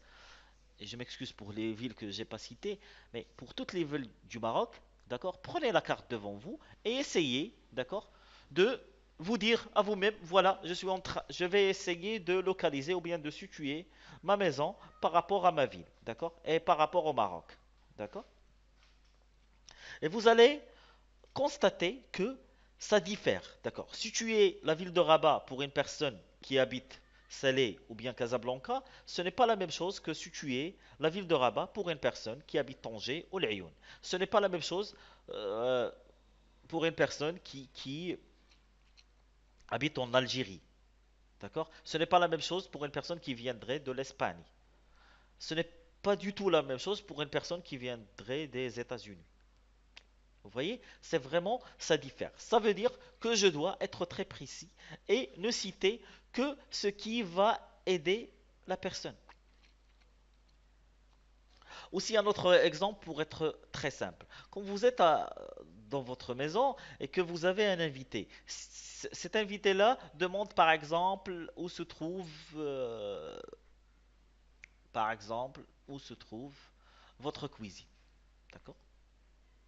et je m'excuse pour les villes que j'ai pas citées, mais pour toutes les villes du Maroc, d'accord, prenez la carte devant vous et essayez, d'accord, de vous dire à vous-même, voilà, je vais essayer de localiser ou bien de situer ma maison par rapport à ma ville, d'accord, et par rapport au Maroc, d'accord. Et vous allez constater que ça diffère, d'accord. Situer la ville de Rabat pour une personne qui habite Salé ou bien Casablanca, ce n'est pas la même chose que situer la ville de Rabat pour une personne qui habite Tanger ou Lyon. Ce n'est pas la même chose euh, pour une personne qui habite en Algérie, d'accord. Ce n'est pas la même chose pour une personne qui viendrait de l'Espagne. Ce n'est pas du tout la même chose pour une personne qui viendrait des États-Unis. Vous voyez, c'est vraiment, ça diffère. Ça veut dire que je dois être très précis et ne citer que ce qui va aider la personne. Aussi un autre exemple pour être très simple. Quand vous êtes dans votre maison et que vous avez un invité, cet invité-là demande par exemple euh, par exemple, où se trouve votre cuisine. D'accord?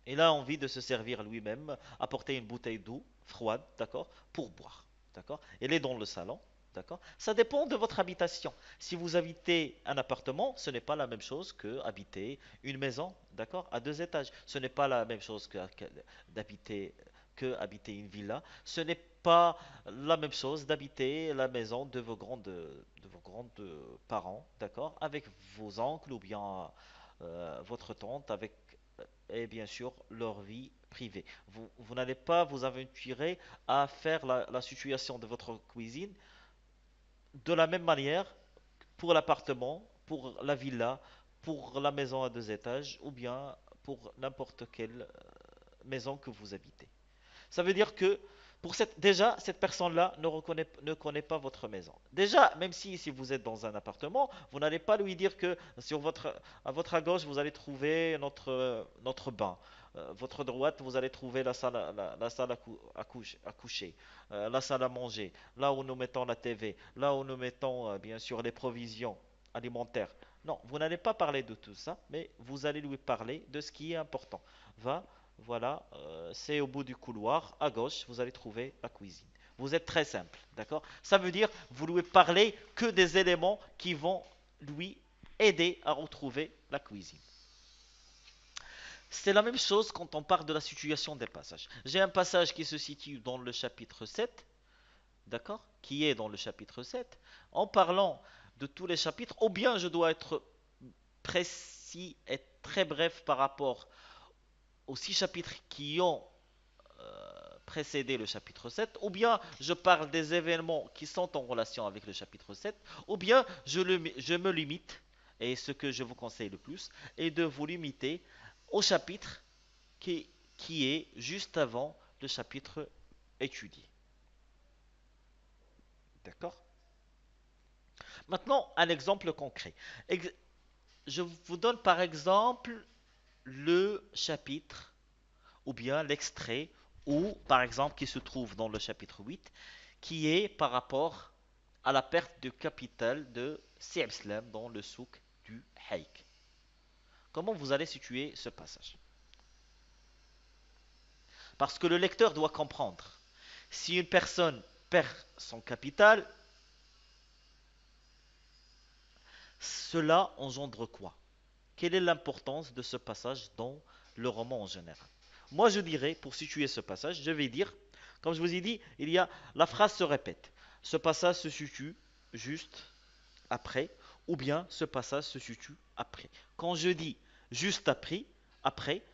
Il a envie de se servir lui-même, apporter une bouteille d'eau froide, d'accord, pour boire, d'accord. Il est dans le salon, d'accord. Ça dépend de votre habitation. Si vous habitez un appartement, ce n'est pas la même chose que habiter une maison, d'accord, à 2 étages. Ce n'est pas la même chose d'habiter habiter une villa. Ce n'est pas la même chose d'habiter la maison de vos grands-parents, d'accord, avec vos oncles ou bien votre tante, avec et bien sûr leur vie privée. Vous n'allez pas vous aventurer à faire la situation de votre cuisine de la même manière pour l'appartement, pour la villa, pour la maison à 2 étages ou bien pour n'importe quelle maison que vous habitez. Ça veut dire que déjà, cette personne-là ne connaît pas votre maison. Déjà, même si vous êtes dans un appartement, vous n'allez pas lui dire que à votre à gauche, vous allez trouver notre bain. Votre droite, vous allez trouver la salle à coucher, la salle à manger, là où nous mettons la TV, là où nous mettons bien sûr les provisions alimentaires. Non, vous n'allez pas parler de tout ça, mais vous allez lui parler de ce qui est important. Va voilà, c'est au bout du couloir, à gauche, vous allez trouver la cuisine. Vous êtes très simple, d'accord? Ça veut dire, vous lui parlez que des éléments qui vont lui aider à retrouver la cuisine. C'est la même chose quand on parle de la situation des passages. J'ai un passage qui se situe dans le chapitre 7, d'accord? Qui est dans le chapitre 7. En parlant de tous les chapitres, ou bien je dois être précis et très bref par rapport aux 6 chapitres qui ont précédé le chapitre 7, ou bien je parle des événements qui sont en relation avec le chapitre 7, ou bien je me limite, et ce que je vous conseille le plus, est de vous limiter au chapitre qui est juste avant le chapitre étudié. D'accord? Maintenant, un exemple concret. Je vous donne par exemple le chapitre ou bien l'extrait, ou par exemple qui se trouve dans le chapitre 8, qui est par rapport à la perte de capital de Si'ab dans le souk du Haïk. Comment vous allez situer ce passage? Parce que le lecteur doit comprendre. Si une personne perd son capital, cela engendre quoi? Quelle est l'importance de ce passage dans le roman en général? Moi, je dirais, pour situer ce passage, je vais dire, comme je vous ai dit, la phrase se répète. Ce passage se situe juste après, ou bien ce passage se situe après. Quand je dis juste après,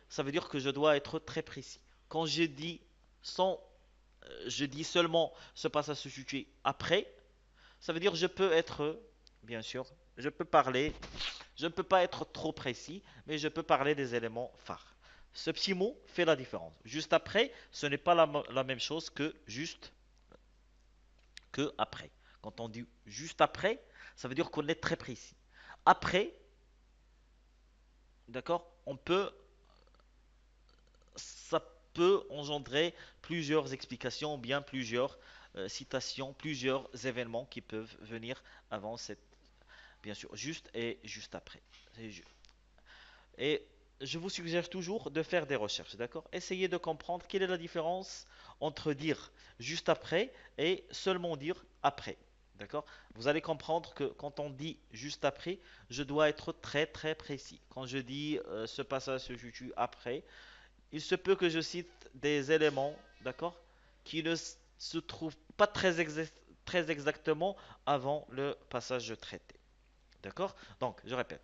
ça veut dire que je dois être très précis. Quand je dis seulement ce passage se situe après, ça veut dire que je peux être, bien sûr, je peux parler, je ne peux pas être trop précis, mais je peux parler des éléments phares. Ce petit mot fait la différence. Juste après, ce n'est pas la même chose que juste que après. Quand on dit juste après, ça veut dire qu'on est très précis. Après, d'accord, ça peut engendrer plusieurs explications, ou bien plusieurs citations, plusieurs événements qui peuvent venir avant cette, bien sûr, juste et juste après. Et je vous suggère toujours de faire des recherches, d'accord? Essayez de comprendre quelle est la différence entre dire juste après et seulement dire après. D'accord? Vous allez comprendre que quand on dit juste après, je dois être très très précis. Quand je dis ce passage se situe après, il se peut que je cite des éléments, d'accord, qui ne se trouvent pas très exactement avant le passage traité. D'accord? Donc, je répète.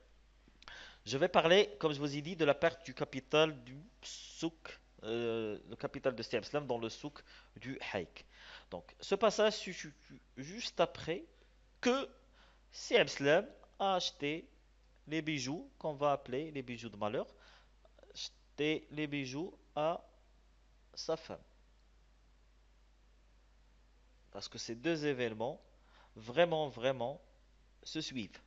Je vais parler, comme je vous ai dit, de la perte du capital du souk, le capital de Siam dans le souk du Haïk. Donc, ce passage se situe juste après que Siam a acheté les bijoux qu'on va appeler les bijoux de malheur, acheté les bijoux à sa femme. Parce que ces deux événements, vraiment, vraiment, se suivent.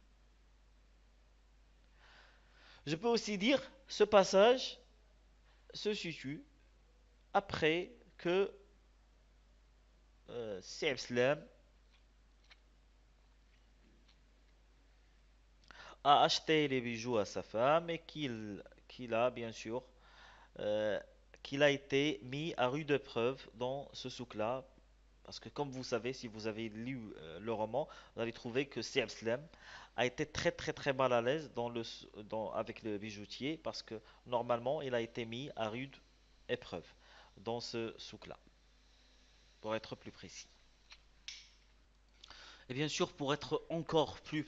Je peux aussi dire, ce passage se situe après que Slam a acheté les bijoux à sa femme et qu'il a bien sûr euh, qu'il a été mis à rude épreuve dans ce souk-là. Parce que comme vous savez, si vous avez lu le roman, vous allez trouver que Slam a été très très très mal à l'aise avec le bijoutier parce que normalement il a été mis à rude épreuve dans ce souk-là, pour être plus précis. Et bien sûr, pour être encore plus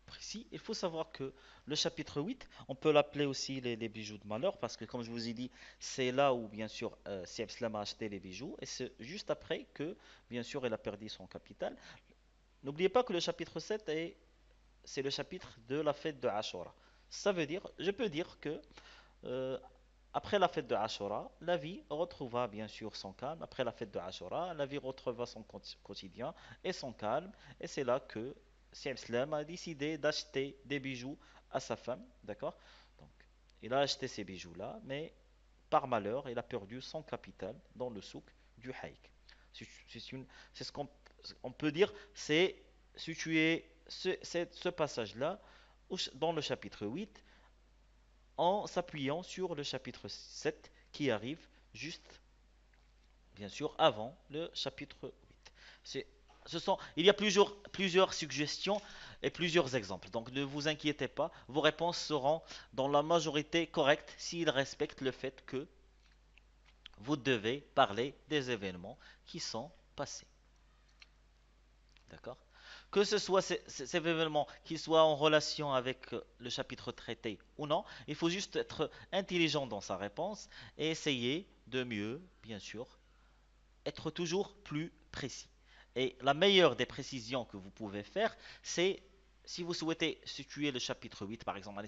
précis, il faut savoir que le chapitre 8, on peut l'appeler aussi les bijoux de malheur, parce que comme je vous ai dit, c'est là où bien sûr Siam Slam a acheté les bijoux, et c'est juste après que bien sûr elle a perdu son capital. N'oubliez pas que le chapitre 7 c'est le chapitre de la fête de Ashura. Ça veut dire, je peux dire que euh, après la fête de Ashura, la vie retrouva bien sûr son calme. Après la fête de Ashura, la vie retrouva son quotidien et son calme. Et c'est là que Siem Slam a décidé d'acheter des bijoux à sa femme. D'accord? Donc, il a acheté ces bijoux-là, mais par malheur, il a perdu son capital dans le souk du Haïk. C'est ce qu'on on peut dire, c'est situé ce passage-là dans le chapitre 8 en s'appuyant sur le chapitre 7 qui arrive juste, bien sûr, avant le chapitre 8. Il y a plusieurs suggestions et plusieurs exemples. Donc ne vous inquiétez pas, vos réponses seront dans la majorité correctes s'ils respectent le fait que vous devez parler des événements qui sont passés. D'accord? Que ce soit ces événements qui soient en relation avec le chapitre traité ou non, il faut juste être intelligent dans sa réponse et essayer de mieux, bien sûr, être toujours plus précis. Et la meilleure des précisions que vous pouvez faire, c'est si vous souhaitez situer le chapitre 8, par exemple,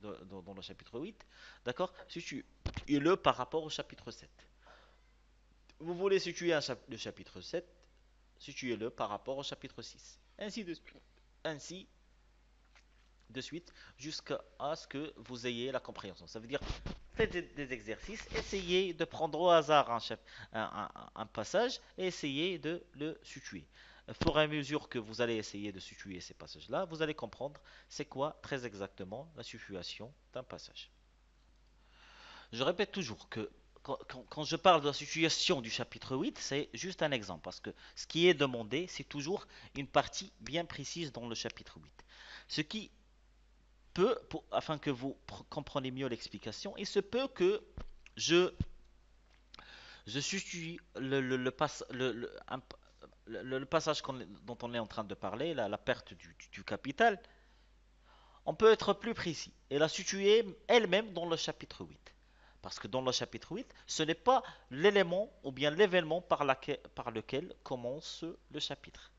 dans le chapitre 8, d'accord, situez-le par rapport au chapitre 7. Vous voulez situer le chapitre 7, situez-le par rapport au chapitre 6. Ainsi de suite jusqu'à ce que vous ayez la compréhension. Ça veut dire, faites des exercices, essayez de prendre au hasard un passage et essayez de le situer. Au fur et à mesure que vous allez essayer de situer ces passages-là, vous allez comprendre c'est quoi très exactement la situation d'un passage. Je répète toujours que quand je parle de la situation du chapitre 8, c'est juste un exemple, parce que ce qui est demandé, c'est toujours une partie bien précise dans le chapitre 8. Ce qui afin que vous compreniez mieux l'explication, il se peut que je, je situe le passage dont on est en train de parler, la perte du capital, on peut être plus précis et la situer elle-même dans le chapitre 8. Parce que dans le chapitre 8, ce n'est pas l'élément ou bien l'événement par lequel commence le chapitre.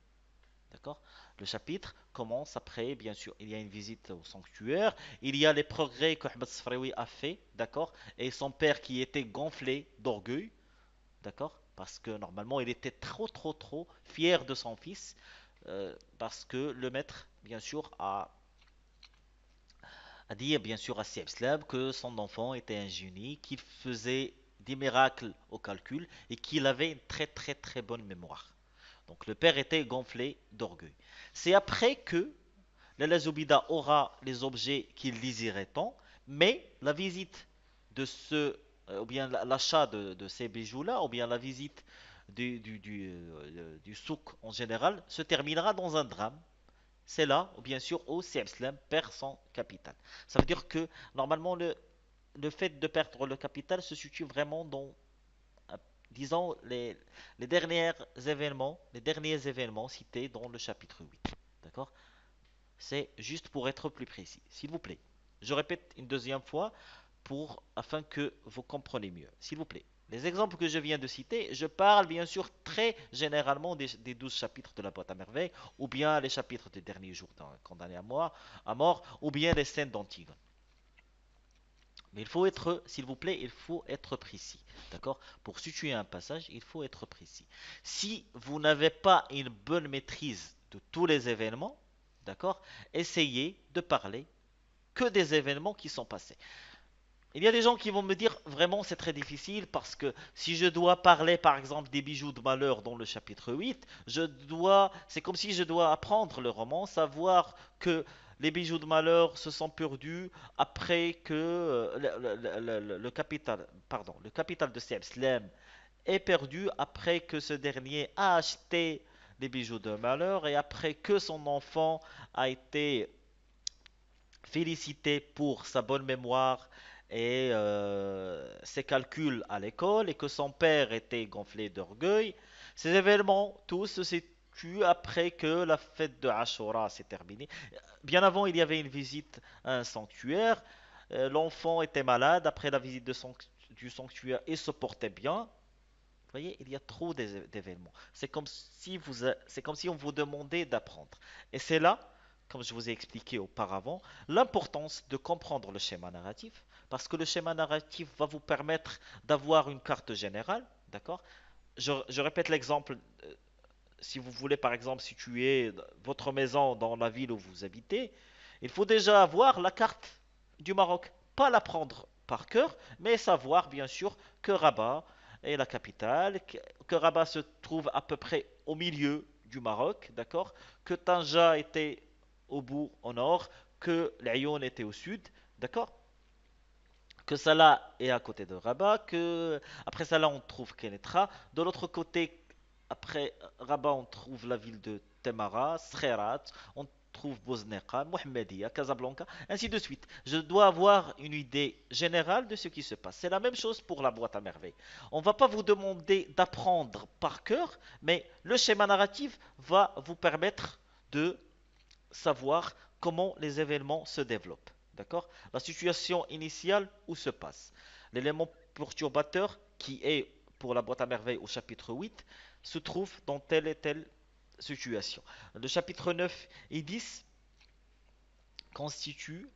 D'accord? Le chapitre commence après, bien sûr, il y a une visite au sanctuaire, il y a les progrès que Ahmed Sfraoui a fait, d'accord? Et son père qui était gonflé d'orgueil, d'accord? Parce que normalement, il était trop fier de son fils, parce que le maître, bien sûr, a dit, bien sûr, à Sieb que son enfant était un génie, qu'il faisait des miracles au calcul et qu'il avait une très bonne mémoire. Donc le père était gonflé d'orgueil. C'est après que Lala Zoubida aura les objets qu'il désirait tant, mais la visite de ou bien l'achat de ces bijoux-là, ou bien la visite du souk en général, se terminera dans un drame. C'est là, bien sûr, où Slam perd son capital. Ça veut dire que normalement le fait de perdre le capital se situe vraiment dans euh, disons, les derniers événements cités dans le chapitre 8. D'accord? C'est juste pour être plus précis, s'il vous plaît. Je répète une deuxième fois afin que vous compreniez mieux. S'il vous plaît. Les exemples que je viens de citer, je parle bien sûr très généralement des 12 chapitres de la boîte à merveilles, ou bien les chapitres des derniers jours condamnés à mort, ou bien les scènes d'Antigone. Mais il faut être, s'il vous plaît, il faut être précis. D'accord? Pour situer un passage, il faut être précis. Si vous n'avez pas une bonne maîtrise de tous les événements, d'accord? Essayez de parler que des événements qui sont passés. Il y a des gens qui vont me dire vraiment c'est très difficile parce que si je dois parler par exemple des bijoux de malheur dans le chapitre 8, c'est comme si je dois apprendre le roman, savoir que les bijoux de malheur se sont perdus après que le capital de Slem est perdu après que ce dernier a acheté les bijoux de malheur et après que son enfant a été félicité pour sa bonne mémoire et ses calculs à l'école et que son père était gonflé d'orgueil. Ces événements, tous, après que la fête de Ashura s'est terminée. Bien avant, il y avait une visite à un sanctuaire. L'enfant était malade. Après la visite du sanctuaire, il se portait bien. Vous voyez, il y a trop d'événements. C'est comme si on vous demandait d'apprendre. Et c'est là, comme je vous ai expliqué auparavant, l'importance de comprendre le schéma narratif, parce que le schéma narratif va vous permettre d'avoir une carte générale, d'accord? Je répète l'exemple. Si vous voulez, par exemple, situer votre maison dans la ville où vous habitez, il faut déjà avoir la carte du Maroc. Pas la prendre par cœur, mais savoir, bien sûr, que Rabat est la capitale, que Rabat se trouve à peu près au milieu du Maroc, d'accord? Que Tanja était au bout, au nord, que l'Ayoun était au sud, d'accord? Que Salah est à côté de Rabat, que après Salah on trouve Kenetra, de l'autre côté, après Rabat on trouve la ville de Temara, Srerat, on trouve Bosneqa, Mohammedia, Casablanca, ainsi de suite. Je dois avoir une idée générale de ce qui se passe. C'est la même chose pour la boîte à merveilles. On ne va pas vous demander d'apprendre par cœur, mais le schéma narratif va vous permettre de savoir comment les événements se développent. D'accord? La situation initiale où se passe. L'élément perturbateur qui est pour la boîte à merveilles au chapitre 8 se trouve dans telle et telle situation. Le chapitre 9 et 10 constituent,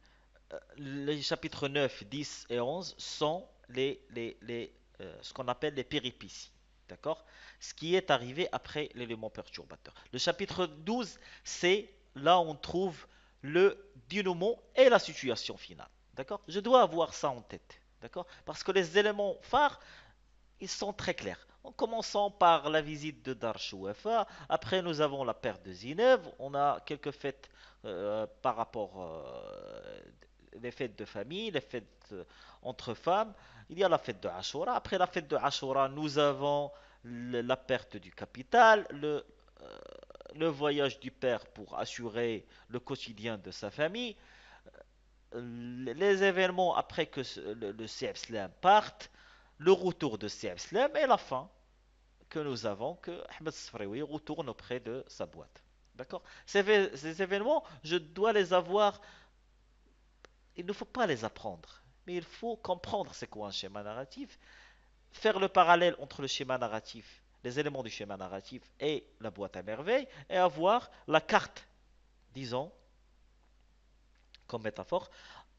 les chapitres 9, 10 et 11 sont ce qu'on appelle les péripéties. D'accord? Ce qui est arrivé après l'élément perturbateur. Le chapitre 12, c'est là où on trouve le dénouement et la situation finale. D'accord? Je dois avoir ça en tête. D'accord? Parce que les éléments phares, ils sont très clairs. En commençant par la visite de Darshouafa, après nous avons la perte de Zineb, on a quelques fêtes par rapport les fêtes de famille, les fêtes entre femmes. Il y a la fête de Ashura. Après la fête de Ashura, nous avons la perte du capital, le voyage du père pour assurer le quotidien de sa famille, les événements après que le CF Slam parte, le retour de CF Slam et la fin que nous avons que Ahmed Sfraoui retourne auprès de sa boîte. D'accord? Ces événements, je dois les avoir. Il ne faut pas les apprendre, mais il faut comprendre c'est quoi un schéma narratif, faire le parallèle entre le schéma narratif, les éléments du schéma narratif et la boîte à merveilles, et avoir la carte, disons, comme métaphore,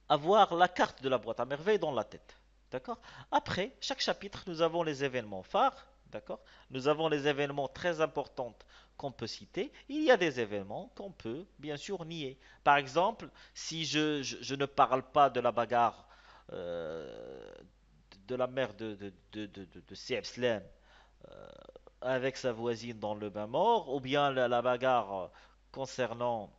avoir la carte de la boîte à merveilles dans la tête. D'accord? Après, chaque chapitre, nous avons les événements phares. D'accord? Nous avons les événements très importants qu'on peut citer. Il y a des événements qu'on peut bien sûr nier. Par exemple, si je ne parle pas de la bagarre euh, de la mère de C.F. Slam avec sa voisine dans le bain mort, ou bien la bagarre concernant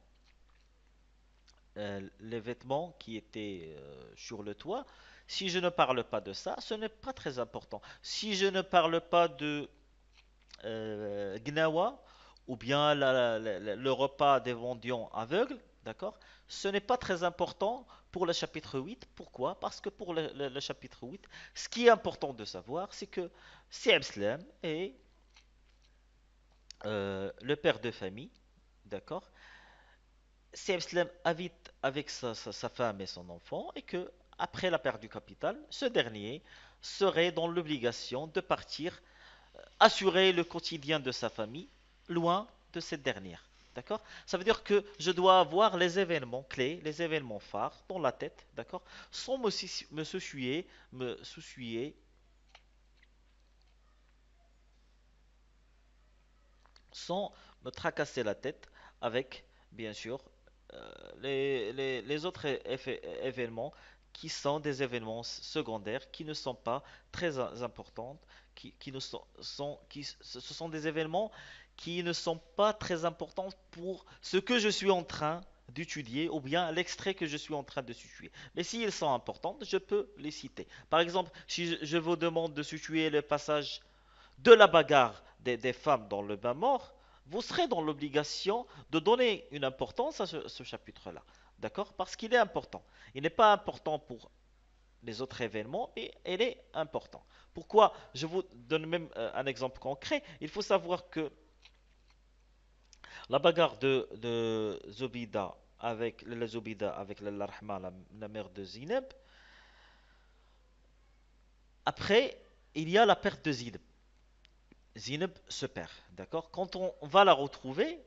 les vêtements qui étaient sur le toit. Si je ne parle pas de ça, ce n'est pas très important. Si je ne parle pas de Gnawa ou bien le repas des mendiants aveugles, d'accord? Ce n'est pas très important pour le chapitre 8. Pourquoi? Parce que pour le chapitre 8, ce qui est important de savoir, c'est que Slam est le père de famille, d'accord? Slam habite avec sa femme et son enfant et que, après la perte du capital, ce dernier serait dans l'obligation de partir assurer le quotidien de sa famille loin de cette dernière. D'accord? Ça veut dire que je dois avoir les événements clés, les événements phares dans la tête, d'accord? Sans me soucier, sans me tracasser la tête avec, bien sûr, les autres événements qui sont des événements secondaires, qui ne sont pas très importants, qui ne ce sont des événements qui ne sont pas très importants pour ce que je suis en train d'étudier ou bien l'extrait que je suis en train de situer. Mais s'ils sont importants, je peux les citer. Par exemple, si je vous demande de situer le passage de la bagarre des femmes dans le bain mort, vous serez dans l'obligation de donner une importance à ce chapitre-là. D'accord? Parce qu'il est important. Il n'est pas important pour les autres événements, mais il est important. Pourquoi? Je vous donne même un exemple concret. Il faut savoir que La bagarre de Zobida avec la Zobida avec la Rahma, la mère de Zineb. Après, il y a la perte de Zineb. Zineb se perd, d'accord? Quand on va la retrouver,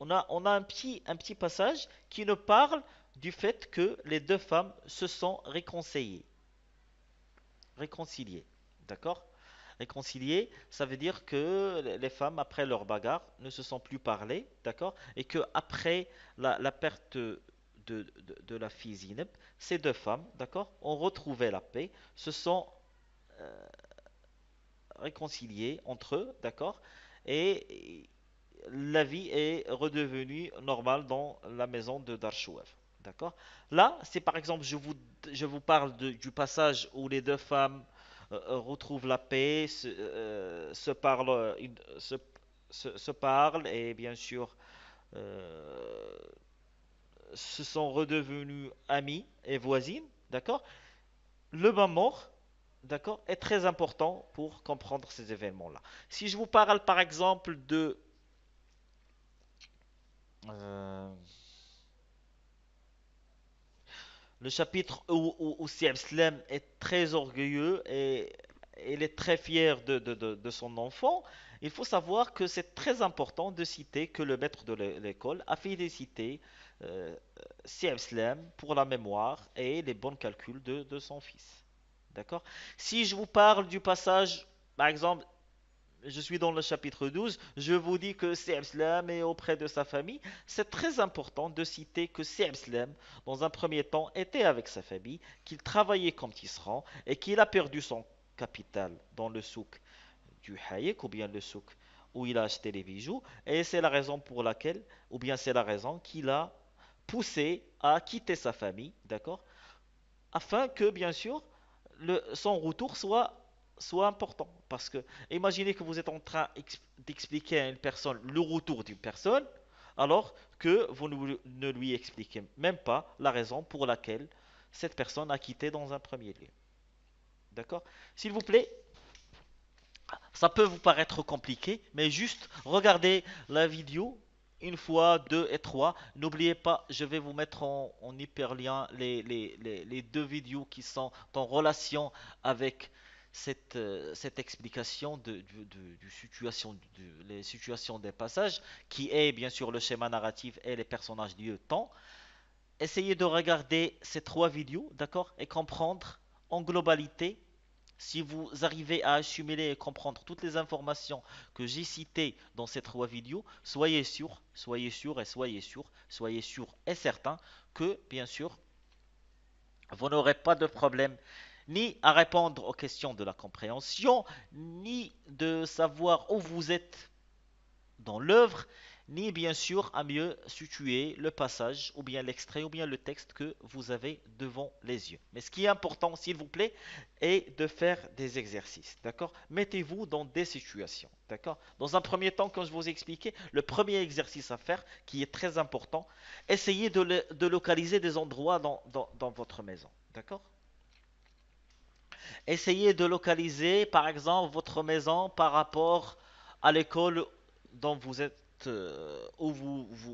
on a un petit passage qui nous parle du fait que les deux femmes se sont réconciliées, d'accord? Réconciliées, ça veut dire que les femmes, après leur bagarre, ne se sont plus parlé, d'accord? Et que après la perte de la fille Zineb, ces deux femmes, d'accord, ont retrouvé la paix, se sont réconciliées entre eux, d'accord? Et la vie est redevenue normale dans la maison de Darshouev. D'accord? Là, c'est par exemple, je vous parle du passage où les deux femmes retrouvent la paix, se parlent, se parlent et bien sûr euh, se sont redevenues amies et voisines. D'accord? Le bain mort, d'accord, est très important pour comprendre ces événements-là. Si je vous parle par exemple de euh, le chapitre où Siem Slem est très orgueilleux et il est très fier de son enfant, il faut savoir que c'est très important de citer que le maître de l'école a félicité euh, Siem Slem pour la mémoire et les bons calculs de son fils. D'accord? Si je vous parle du passage, par exemple, je suis dans le chapitre 12, je vous dis que Slem est auprès de sa famille. C'est très important de citer que Slem, dans un premier temps, était avec sa famille, qu'il travaillait comme tisserand et qu'il a perdu son capital dans le souk du Hayek ou bien le souk où il a acheté les bijoux. Et c'est la raison pour laquelle, ou bien c'est la raison qu'il a poussé à quitter sa famille, d'accord, afin que, bien sûr, son retour soit important. Parce que imaginez que vous êtes en train d'expliquer à une personne le retour d'une personne, alors que vous ne lui expliquez même pas la raison pour laquelle cette personne a quitté dans un premier lieu. D'accord? S'il vous plaît, ça peut vous paraître compliqué, mais juste regardez la vidéo une fois, deux et trois. N'oubliez pas, je vais vous mettre en hyperlien les deux vidéos qui sont en relation avec cette explication les situations des passages, qui est bien sûr le schéma narratif et les personnages lieu temps. Essayez de regarder ces trois vidéos, d'accord, et comprendre en globalité si vous arrivez à assimiler et comprendre toutes les informations que j'ai citées dans ces trois vidéos, soyez sûr et certain que, bien sûr, vous n'aurez pas de problème ni à répondre aux questions de la compréhension, ni de savoir où vous êtes dans l'œuvre, ni bien sûr à mieux situer le passage, ou bien l'extrait, ou bien le texte que vous avez devant les yeux. Mais ce qui est important, s'il vous plaît, est de faire des exercices. D'accord? Mettez-vous dans des situations. D'accord? Dans un premier temps, comme je vous ai expliqué, le premier exercice à faire, qui est très important, essayez de localiser des endroits dans votre maison. D'accord? Essayez de localiser, par exemple, votre maison par rapport à l'école dont vous êtes, où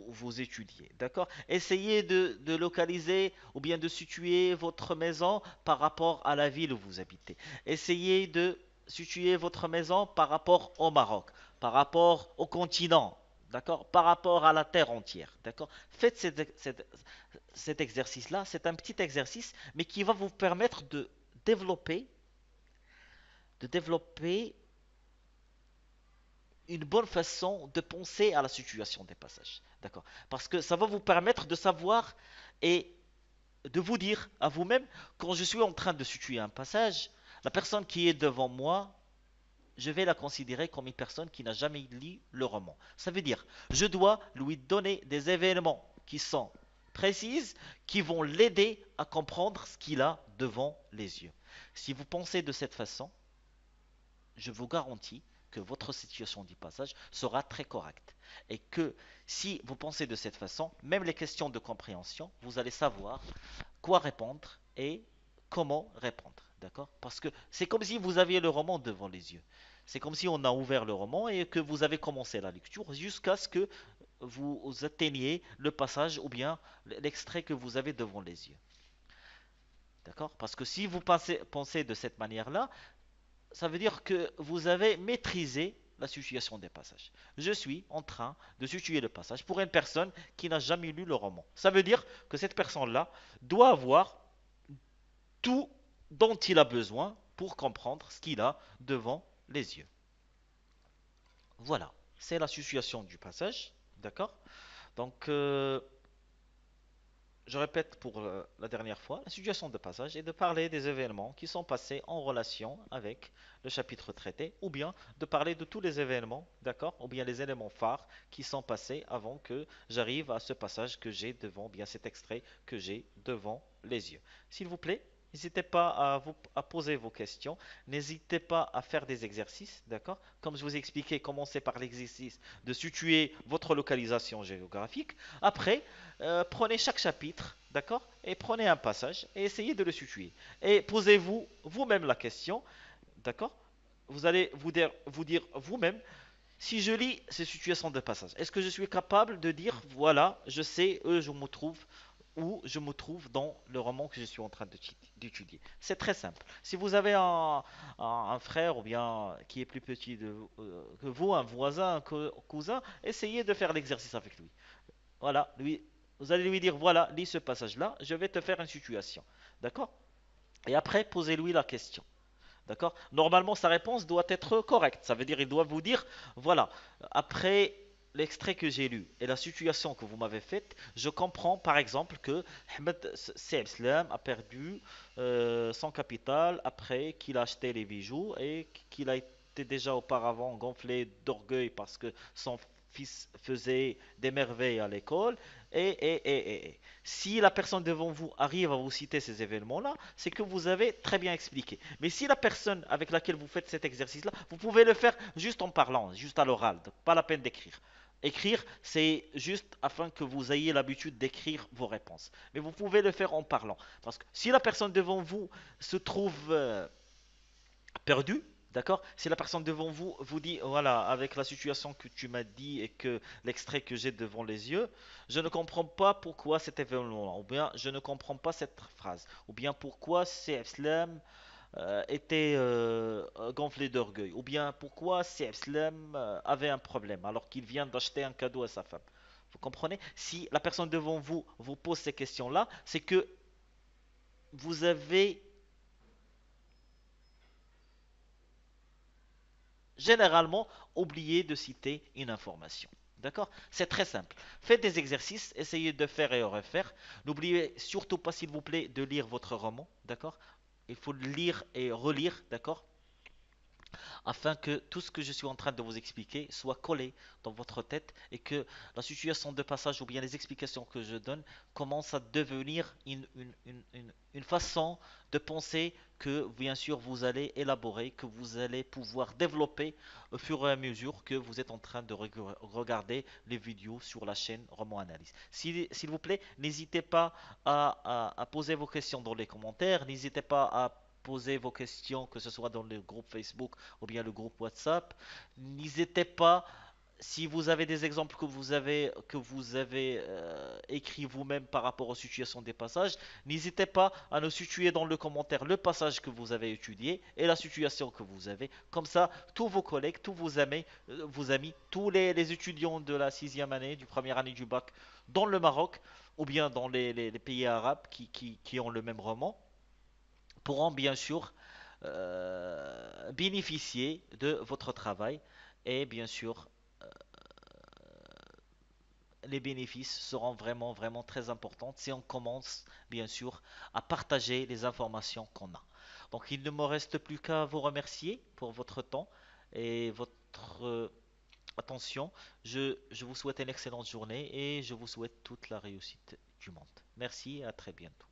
vous étudiez. D'accord? Essayez de localiser ou bien de situer votre maison par rapport à la ville où vous habitez. Essayez de situer votre maison par rapport au Maroc, par rapport au continent. D'accord? Par rapport à la terre entière. D'accord? Faites cet exercice-là. C'est un petit exercice, mais qui va vous permettre développer de développer une bonne façon de penser à la situation des passages. D'accord? Parce que ça va vous permettre de savoir et de vous dire à vous-même, quand je suis en train de situer un passage, la personne qui est devant moi, je vais la considérer comme une personne qui n'a jamais lu le roman. Ça veut dire, je dois lui donner des événements qui sont précises, qui vont l'aider à comprendre ce qu'il a devant les yeux. Si vous pensez de cette façon, je vous garantis que votre situation du passage sera très correcte. Et que si vous pensez de cette façon, même les questions de compréhension, vous allez savoir quoi répondre et comment répondre. D'accord? Parce que c'est comme si vous aviez le roman devant les yeux. C'est comme si on a ouvert le roman et que vous avez commencé la lecture jusqu'à ce que vous atteignez le passage ou bien l'extrait que vous avez devant les yeux. D'accord? Parce que si vous pensez de cette manière-là, ça veut dire que vous avez maîtrisé la situation des passages. Je suis en train de situer le passage pour une personne qui n'a jamais lu le roman. Ça veut dire que cette personne-là doit avoir tout dont il a besoin pour comprendre ce qu'il a devant les yeux. Voilà, c'est la situation du passage. D'accord? Donc, je répète pour la dernière fois, la situation de passage est de parler des événements qui sont passés en relation avec le chapitre traité, ou bien de parler de tous les événements, d'accord, ou bien les éléments phares qui sont passés avant que j'arrive à ce passage que j'ai devant, bien cet extrait que j'ai devant les yeux. S'il vous plaît, n'hésitez pas à poser vos questions, n'hésitez pas à faire des exercices, d'accord. Comme je vous ai expliqué, commencez par l'exercice de situer votre localisation géographique. Après, prenez chaque chapitre, d'accord? Et prenez un passage et essayez de le situer. Et posez-vous vous-même la question, d'accord? Vous allez vous dire vous-même, si je lis ces situations de passage, est-ce que je suis capable de dire, voilà, je sais, je me trouve où je me trouve dans le roman que je suis en train d'étudier. C'est très simple. Si vous avez un frère ou bien qui est plus petit que vous, un voisin, un cousin, essayez de faire l'exercice avec lui. Voilà, lui, vous allez lui dire, voilà, lis ce passage-là, je vais te faire une situation. D'accord? Et après, posez-lui la question. D'accord? Normalement, sa réponse doit être correcte. Ça veut dire, il doit vous dire, voilà, après l'extrait que j'ai lu et la situation que vous m'avez faite, je comprends par exemple que Ahmed Slam a perdu son capital après qu'il a acheté les bijoux et qu'il a été déjà auparavant gonflé d'orgueil parce que son fils faisait des merveilles à l'école. Si la personne devant vous arrive à vous citer ces événements-là, c'est que vous avez très bien expliqué. Mais si la personne avec laquelle vous faites cet exercice-là, vous pouvez le faire juste en parlant, juste à l'oral, pas la peine d'écrire. Écrire, c'est juste afin que vous ayez l'habitude d'écrire vos réponses. Mais vous pouvez le faire en parlant. Parce que si la personne devant vous se trouve perdu, d'accord? Si la personne devant vous vous dit, voilà, avec la situation que tu m'as dit et que l'extrait que j'ai devant les yeux, je ne comprends pas pourquoi cet événement-là, ou bien je ne comprends pas cette phrase, ou bien pourquoi c'est Islam était gonflé d'orgueil, ou bien pourquoi c'est Islam avait un problème alors qu'il vient d'acheter un cadeau à sa femme. Vous comprenez? Si la personne devant vous vous pose ces questions-là, c'est que vous avez généralement oublié de citer une information. D'accord? C'est très simple. Faites des exercices, essayez de faire et refaire. N'oubliez surtout pas, s'il vous plaît, de lire votre roman. D'accord? Il faut le lire et relire. D'accord? Afin que tout ce que je suis en train de vous expliquer soit collé dans votre tête et que la situation de passage ou bien les explications que je donne commencent à devenir une façon de penser que bien sûr vous allez élaborer, que vous allez pouvoir développer au fur et à mesure que vous êtes en train de regarder les vidéos sur la chaîne Roman Analyse. S'il vous plaît, n'hésitez pas à poser vos questions dans les commentaires, n'hésitez pas à poser vos questions, que ce soit dans le groupe Facebook ou bien le groupe WhatsApp. N'hésitez pas, si vous avez des exemples que vous avez écrit vous-même par rapport aux situations des passages, n'hésitez pas à nous situer dans le commentaire le passage que vous avez étudié et la situation que vous avez. Comme ça, tous vos collègues, tous vos amis, tous les étudiants de la sixième année, du première année du bac dans le Maroc ou bien dans les pays arabes qui ont le même roman, pourront bien sûr bénéficier de votre travail et bien sûr les bénéfices seront vraiment vraiment très importants si on commence bien sûr à partager les informations qu'on a. Donc il ne me reste plus qu'à vous remercier pour votre temps et votre attention. Je vous souhaite une excellente journée et je vous souhaite toute la réussite du monde. Merci et à très bientôt.